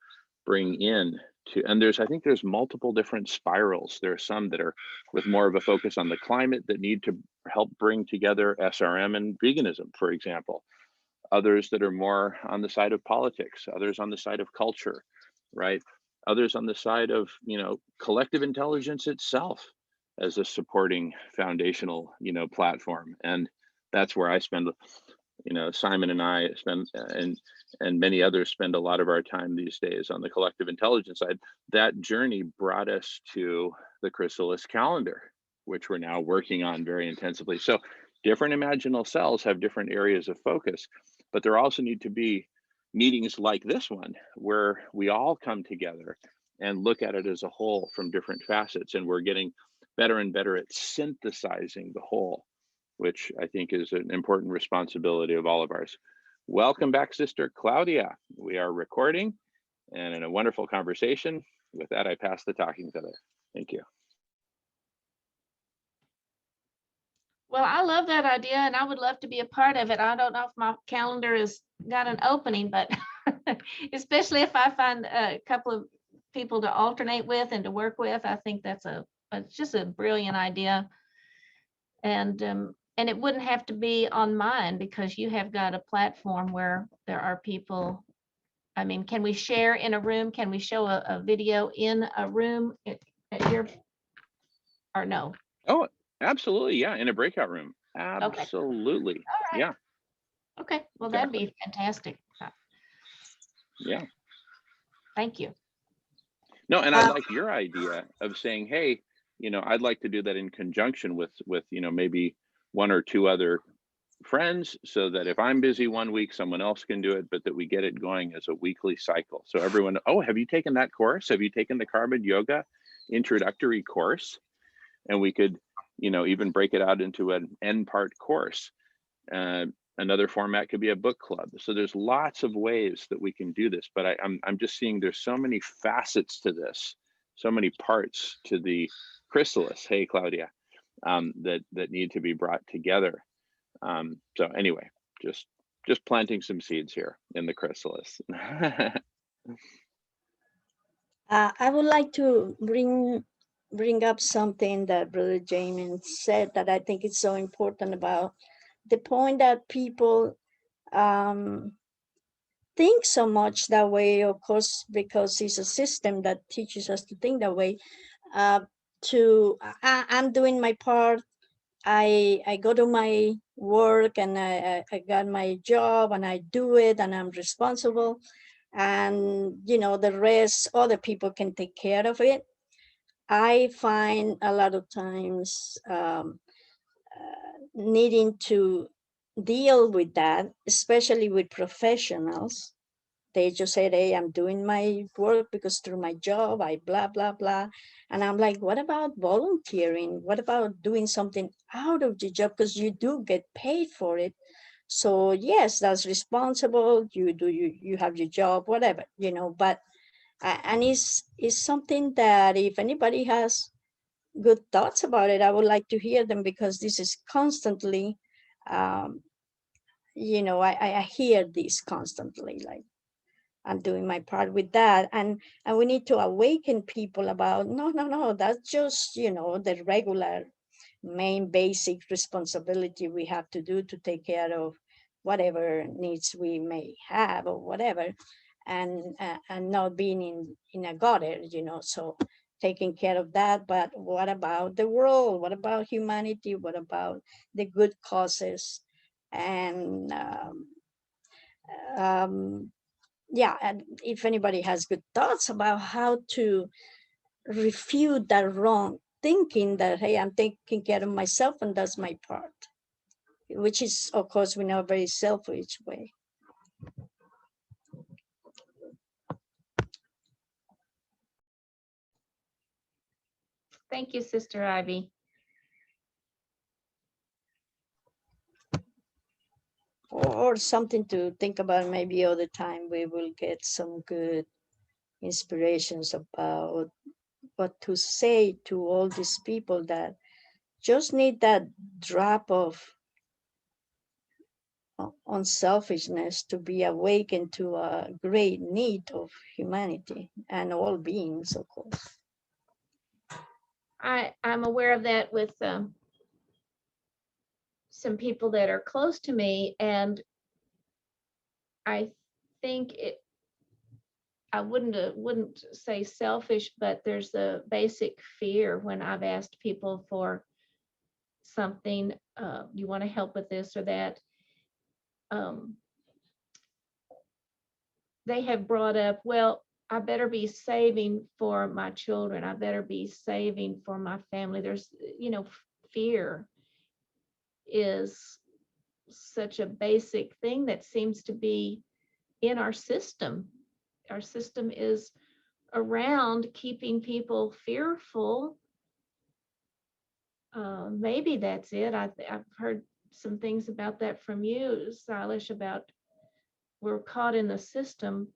bring in to, and I think there's multiple different spirals. There are some that are with more of a focus on the climate that need to help bring together SRM and veganism, for example. Others that are more on the side of politics, others on the side of culture, right? Others on the side of, collective intelligence itself as a supporting foundational, platform. And that's where I spend You know, Simon and I spend, and many others spend a lot of our time these days on the collective intelligence side. That journey brought us to the Chrysalis calendar, which we're now working on very intensively. So different imaginal cells have different areas of focus, but there also need to be meetings like this one where we all come together and look at it as a whole from different facets, and we're getting better and better at synthesizing the whole, which I think is an important responsibility of all of ours. Welcome back, Sister Claudia. We are recording and in a wonderful conversation. With that, I pass the talking feather. Thank you. Well, I love that idea and I would love to be a part of it. I don't know if my calendar has got an opening, but especially if I find a couple of people to alternate with and to work with, I think that's it's just a brilliant idea. And it wouldn't have to be on mine because you have got a platform where there are people. I mean, can we share in a room? Can we show a video in a room at your, or no? Oh, absolutely. Yeah. In a breakout room. Absolutely. All right. Yeah. Okay. Well, that'd be fantastic. Yeah. Thank you. No, and I like your idea of saying, hey, you know, I'd like to do that in conjunction with, you know, maybe one or two other friends, so that if I'm busy one week, someone else can do it, but that we get it going as a weekly cycle. So everyone, oh, have you taken that course? Have you taken the Carbon Yoga introductory course? And we could, you know, even break it out into an N-part course. Another format could be a book club. So there's lots of ways that we can do this, but I'm just seeing there's so many facets to this, so many parts to the chrysalis. Hey, Claudia, that need to be brought together. So anyway, just planting some seeds here in the chrysalis. I would like to bring up something that Brother Jamin said that I think is so important about the point that people think so much that way, of course, because it's a system that teaches us to think that way. I'm doing my part. I go to my work and I got my job and I do it and I'm responsible, and you know the rest other people can take care of it. I find a lot of times needing to deal with that, especially with professionals. They just said, hey, I'm doing my work because through my job, I blah, blah, blah. And I'm like, what about volunteering? What about doing something out of the job? Because you do get paid for it. So yes, that's responsible. You have your job, whatever, you know, but, and it's something that if anybody has good thoughts about it, I would like to hear them, because this is constantly, you know, I hear this constantly, like, I'm doing my part with that. And we need to awaken people about, no, that's just, you know, the regular main basic responsibility we have to do to take care of whatever needs we may have or whatever, and not being in a gutter, you know, so taking care of that. But what about the world? What about humanity? What about the good causes? And yeah, and if anybody has good thoughts about how to refute that wrong thinking that, hey, I'm taking care of myself and that's my part, which is, of course, we know, a very selfish way. Thank you, Sister Ivy. Or something to think about. Maybe other time we will get some good inspirations about what to say to all these people that just need that drop of unselfishness to be awakened to a great need of humanity and all beings, of course. I'm aware of that with some people that are close to me, and I think I wouldn't say selfish, but there's a basic fear when I've asked people for something, you want to help with this or that, um, they have brought up, well, I better be saving for my children. I better be saving for my family. There's, fear is such a basic thing that seems to be in our system. Our system is around keeping people fearful. Maybe that's it. I've heard some things about that from you, Silas, about we're caught in the system.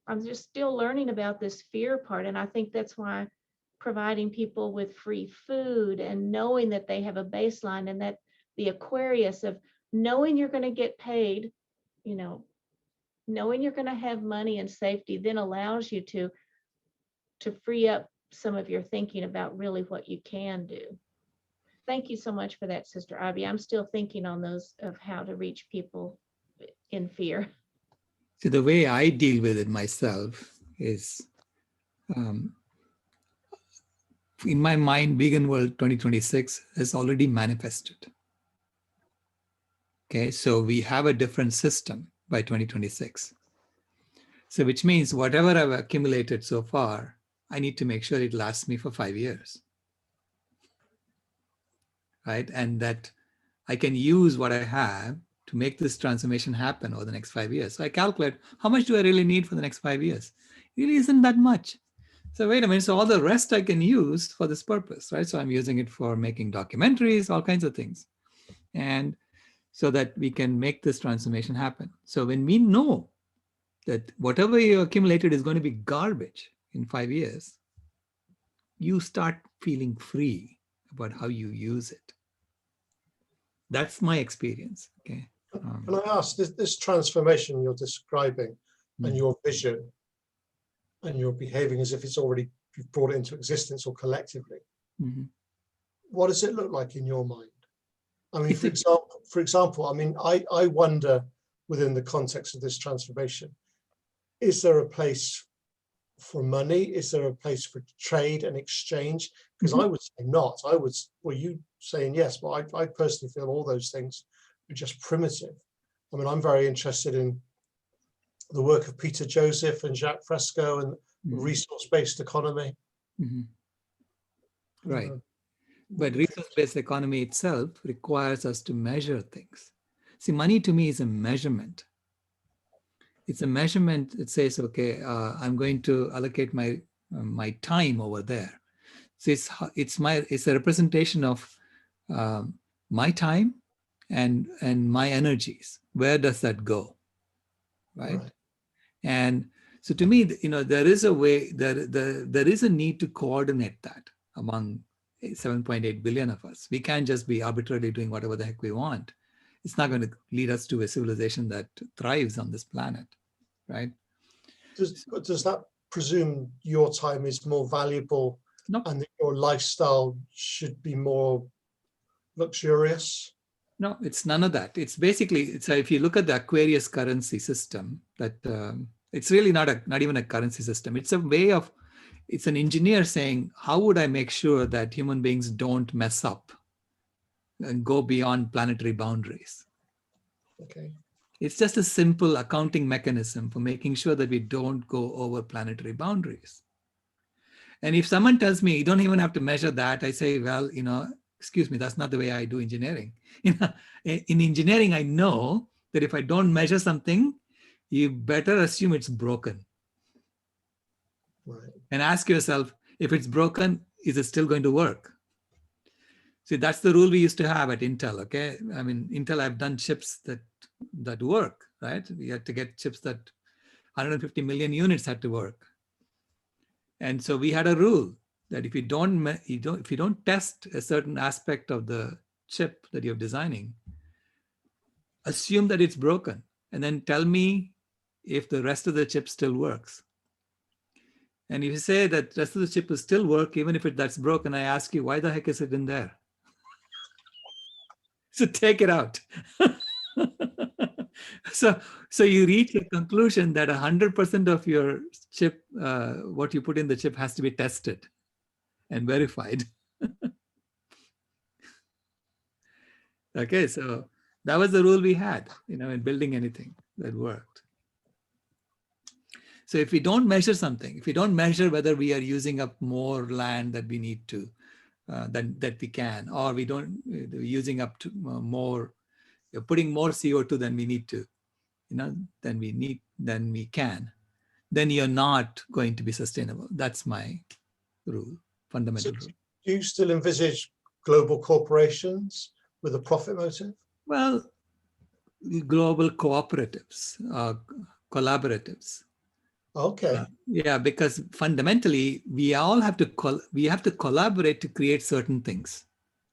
I'm just still learning about this fear part. And I think that's why providing people with free food and knowing that they have a baseline, and that the Aquarius of knowing you're going to get paid, knowing you're going to have money and safety, then allows you to free up some of your thinking about really what you can do. Thank you so much for that, Sister Ivy. I'm still thinking on those of how to reach people in fear. So the way I deal with it myself is, in my mind, Vegan World 2026 has already manifested. Okay, so we have a different system by 2026. So which means whatever I've accumulated so far, I need to make sure it lasts me for 5 years. Right? And that I can use what I have to make this transformation happen over the next 5 years. So I calculate, how much do I really need for the next 5 years? It really isn't that much. So wait a minute, so all the rest I can use for this purpose, right? So I'm using it for making documentaries, all kinds of things. And so that we can make this transformation happen. So when we know that whatever you accumulated is going to be garbage in 5 years, you start feeling free about how you use it. That's my experience. Okay. Can I ask, this transformation you're describing and your vision, and you're behaving as if it's already, you've brought it into existence or collectively, what does it look like in your mind? I mean, for example, I mean, I wonder within the context of this transformation, is there a place for money? Is there a place for trade and exchange? Because I would say not. Well, you saying yes, but I personally feel all those things are just primitive. I mean, I'm very interested in the work of Peter Joseph and Jacques Fresco and resource-based economy. Right. But resource-based economy itself requires us to measure things. See, money to me is a measurement. It's a measurement. It says, okay, I'm going to allocate my my time over there. So it's a representation of my time and my energies. Where does that go, right? And so to me, there is a way, there is a need to coordinate that among 7.8 billion of us. We can't just be arbitrarily doing whatever the heck we want. It's not going to lead us to a civilization that thrives on this planet, right? Does that presume your time is more valuable and that your lifestyle should be more luxurious? No, it's none of that. It's basically, so if you look at the Aquarius currency system, that it's really not even a currency system. It's a way of, it's an engineer saying, how would I make sure that human beings don't mess up and go beyond planetary boundaries? Okay. It's just a simple accounting mechanism for making sure that we don't go over planetary boundaries. And if someone tells me you don't even have to measure that, I say, well, excuse me, that's not the way I do engineering. In engineering, I know that if I don't measure something, you better assume it's broken. Right. And ask yourself, if it's broken, is it still going to work? See, that's the rule we used to have at Intel, okay? I mean, Intel, I've done chips that work, right? We had to get chips that 150 million units had to work. And so we had a rule that if you don't test a certain aspect of the chip that you're designing, assume that it's broken, and then tell me if the rest of the chip still works. And if you say that the rest of the chip will still work, even if that's broken, I ask you, why the heck is it in there? So take it out. So you reach a conclusion that 100% of your chip, what you put in the chip, has to be tested and verified. Okay, so That was the rule we had, in building anything that worked. So if we don't measure something, if we don't measure whether we are using up more land that we need to, that we can, or we don't using up to more, you're putting more CO2 than we need to, than we can, then you're not going to be sustainable. That's my rule, fundamental rule. Do you still envisage global corporations with a profit motive? Well, global cooperatives, collaboratives. Okay. Yeah, because fundamentally, we all have to collaborate to create certain things.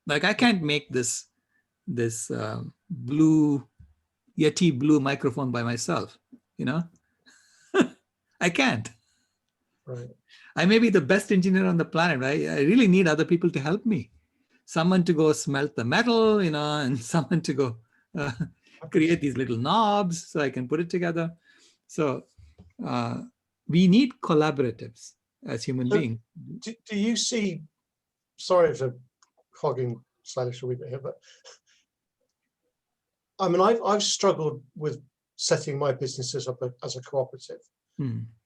Like I can't make this blue Yeti blue microphone by myself, I can't. Right. I may be the best engineer on the planet, right? I really need other people to help me. Someone to go smelt the metal, and someone to go create these little knobs so I can put it together. So we need collaboratives as human beings. Do you see, sorry for hogging Silas a wee bit here, but I mean, I've struggled with setting my businesses up as a cooperative.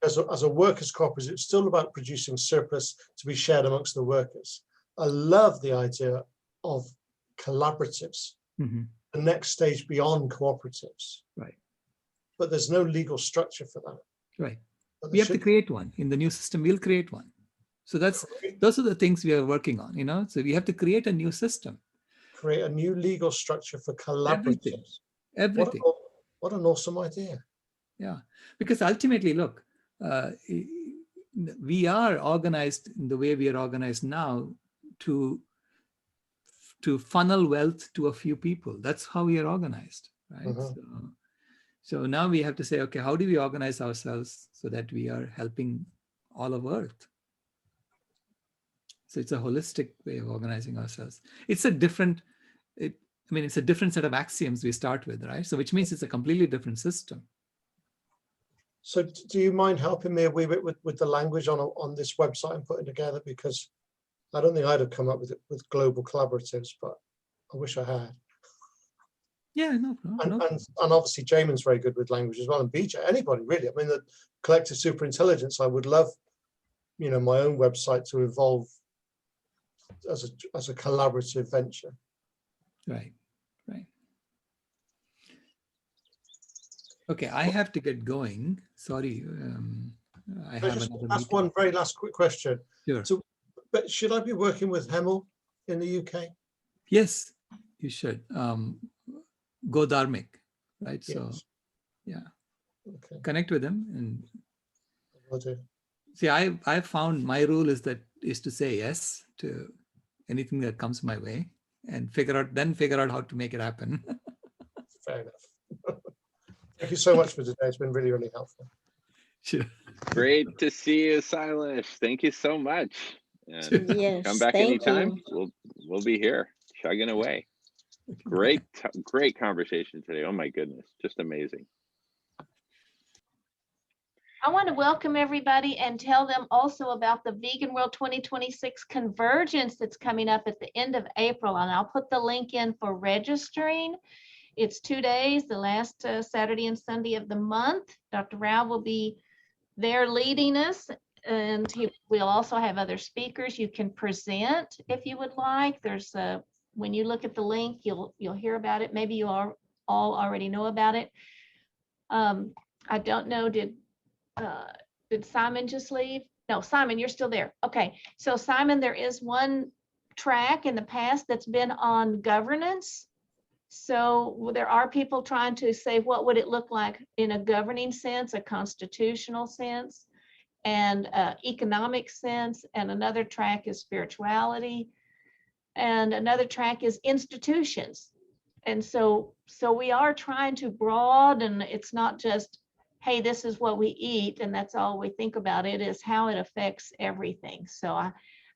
As a workers' cooperative, it's still about producing surplus to be shared amongst the workers. I love the idea of collaboratives, the next stage beyond cooperatives. Right. But there's no legal structure for that. Right. We have to create one. In the new system, we'll create one. So those are the things we are working on, so we have to create a new system. Create a new legal structure for collaboratives. Everything. What an awesome idea. Yeah, because ultimately, look, we are organized in the way we are organized now to funnel wealth to a few people. That's how we are organized, right? So now we have to say, okay, how do we organize ourselves so that we are helping all of Earth? So it's a holistic way of organizing ourselves. It's a different, it's a different set of axioms we start with, right? So which means it's a completely different system. So do you mind helping me a wee bit with the language on this website I'm putting together? Because I don't think I'd have come up with it with global collaboratives, but I wish I had. Yeah, no. And obviously Jamin's very good with language as well, and BJ, anybody really. I mean, the collective superintelligence, I would love, my own website to evolve as a collaborative venture. Right. Okay, I have to get going. Sorry, I have another That's meeting. one very last quick question. Sure. So, but should I be working with Hemel in the UK? Yes, you should. Go Dharmic, right? Yes. So, yeah. Okay. Connect with them and Will do. see. I found my rule is to say yes to anything that comes my way and figure out how to make it happen. Fair enough. Thank you so much for today. It's been really, really helpful. Sure. Great to see you, Silas. Thank you so much. And Yes, come back thank anytime. you. We'll be here chugging away. Great conversation today. Oh my goodness, just amazing. I want to welcome everybody and tell them also about the Vegan World 2026 Convergence that's coming up at the end of April. And I'll put the link in for registering. It's 2 days, the last Saturday and Sunday of the month. Dr. Rao will be there leading us, and we'll also have other speakers. You can present if you would like. There's when you look at the link, you'll hear about it. Maybe you all already know about it. I don't know, did Simon just leave? No, Simon, you're still there. Okay, so Simon, there is one track in the past that's been on governance. So there are people trying to say, what would it look like in a governing sense, a constitutional sense, and economic sense, and another track is spirituality, and another track is institutions. And so we are trying to broaden. It's not just, hey, this is what we eat and that's all we think about. It is how it affects everything. So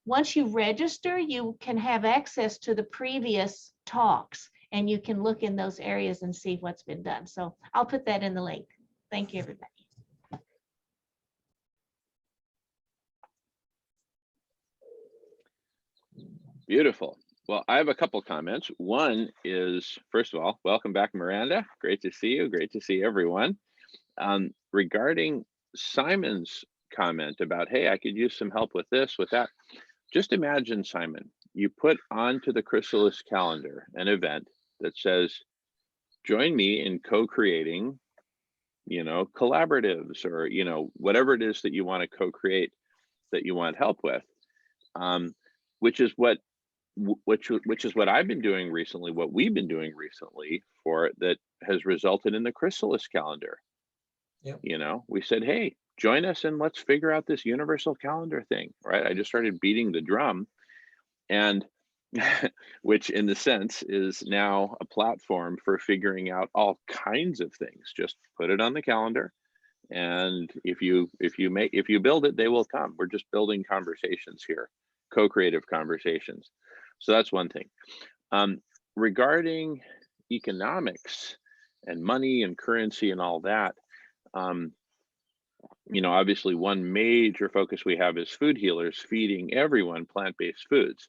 once you register, you can have access to the previous talks, and you can look in those areas and see what's been done. So I'll put that in the link. Thank you, everybody. Beautiful. Well, I have a couple comments. One is, first of all, welcome back, Miranda. Great to see you. Great to see everyone. Regarding Simon's comment about, hey, I could use some help with this, with that. Just imagine, Simon, you put onto the Chrysalis calendar an event that says, join me in co-creating, collaboratives, or, whatever it is that you want to co-create, that you want help with, which is what I've been doing recently, what we've been doing recently for it, that has resulted in the Chrysalis calendar. Yep. We said, hey, join us and let's figure out this universal calendar thing, right? I just started beating the drum, and which in the sense is now a platform for figuring out all kinds of things. Just put it on the calendar, and if you build it, they will come. We're just building conversations here, co-creative conversations. So that's one thing. Regarding economics and money and currency and all that, obviously one major focus we have is food healers, feeding everyone plant-based foods.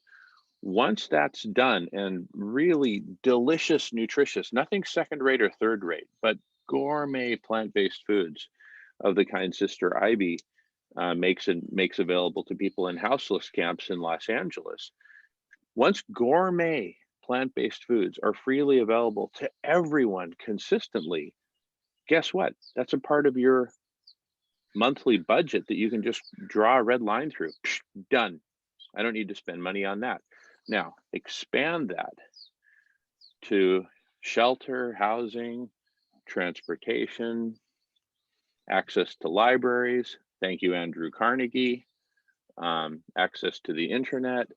Once that's done, and really delicious, nutritious, nothing second rate or third rate, but gourmet plant-based foods of the kind Sister Ivy makes available to people in houseless camps in Los Angeles. Once gourmet plant-based foods are freely available to everyone consistently, guess what? That's a part of your monthly budget that you can just draw a red line through. Psh, done. I don't need to spend money on that. Now, expand that to shelter, housing, transportation, access to libraries. Thank you, Andrew Carnegie. Access to the internet,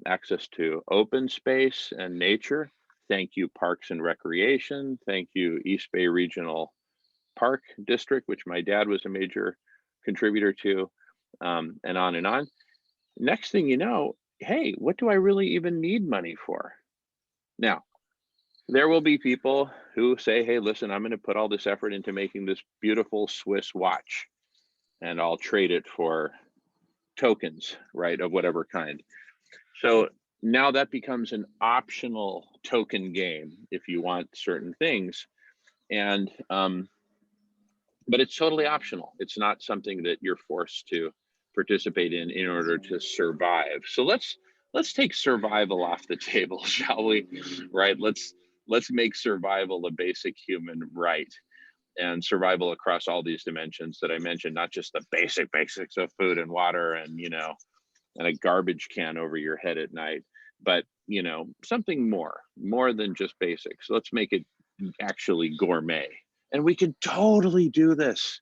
access to open space and nature. Thank you, Parks and Recreation. Thank you, East Bay Regional Park District, which my dad was a major contributor to, and on and on. Next thing you know, hey, what do I really even need money for? Now, there will be people who say, hey, listen, I'm going to put all this effort into making this beautiful Swiss watch, and I'll trade it for tokens, right, of whatever kind. So now that becomes an optional token game if you want certain things. And but it's totally optional. It's not something that you're forced to participate in order to survive. So let's take survival off the table, shall we? Right? Let's make survival a basic human right, and survival across all these dimensions that I mentioned, not just the basics of food and water and and a garbage can over your head at night, but something more than just basics. Let's make it actually gourmet. And we can totally do this,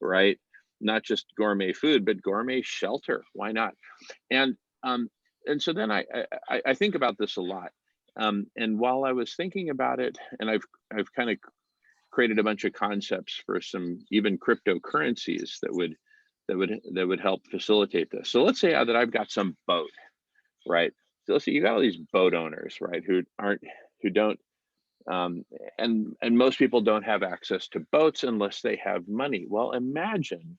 right? Not just gourmet food, but gourmet shelter. Why not? And so then I think about this a lot. And while I was thinking about it, and I've kind of created a bunch of concepts for some even cryptocurrencies that would help facilitate this. So let's say that I've got some boat, right? So let's say you got all these boat owners, right, who don't. And most people don't have access to boats unless they have money. Well, imagine,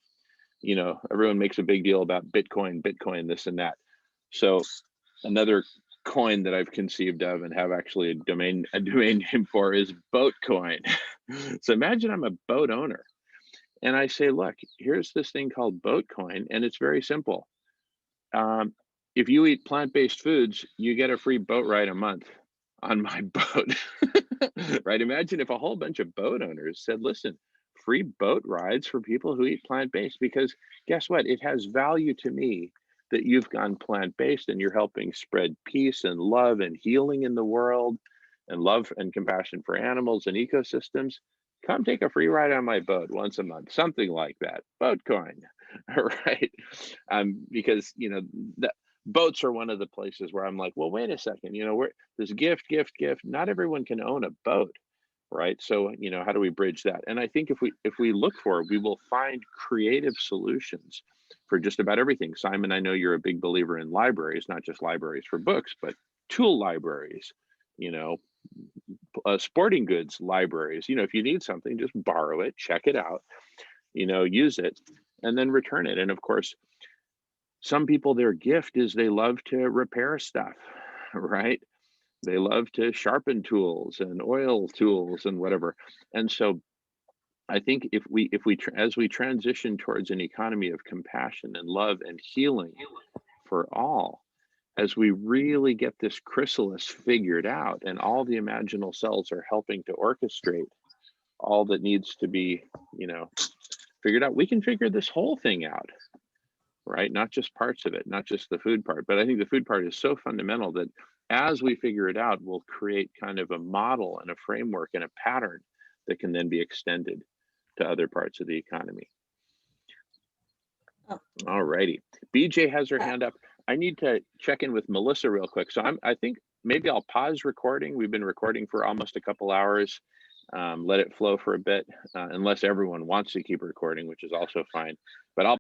everyone makes a big deal about Bitcoin, this and that. So another coin that I've conceived of and have actually a domain name for is Boatcoin. So imagine I'm a boat owner, and I say, look, here's this thing called Boatcoin, and it's very simple. If you eat plant-based foods, you get a free boat ride a month on my boat. Right? Imagine if a whole bunch of boat owners said, listen, free boat rides for people who eat plant-based, because guess what? It has value to me that you've gone plant-based and you're helping spread peace and love and healing in the world, and love and compassion for animals and ecosystems. Come take a free ride on my boat once a month, something like that. Boatcoin, right? Because boats are one of the places where I'm like, well, wait a second, this gift. Not everyone can own a boat, right? So, how do we bridge that? And I think if we look for it, we will find creative solutions for just about everything. Simon, I know you're a big believer in libraries, not just libraries for books, but tool libraries, sporting goods libraries. If you need something, just borrow it, check it out, use it, and then return it. And of course, some people, their gift is they love to repair stuff. right? They love to sharpen tools and oil tools and whatever. And so I think as we transition towards an economy of compassion and love and healing for all, as we really get this chrysalis figured out and all the imaginal cells are helping to orchestrate all that needs to be, figured out, we can figure this whole thing out, right? Not just parts of it, not just the food part. But I think the food part is so fundamental that as we figure it out, we'll create kind of a model and a framework and a pattern that can then be extended to other parts of the economy. Oh. All righty. BJ has her hand up. I need to check in with Melissa real quick. So I think maybe I'll pause recording. We've been recording for almost a couple hours. Let it flow for a bit, unless everyone wants to keep recording, which is also fine. But I'll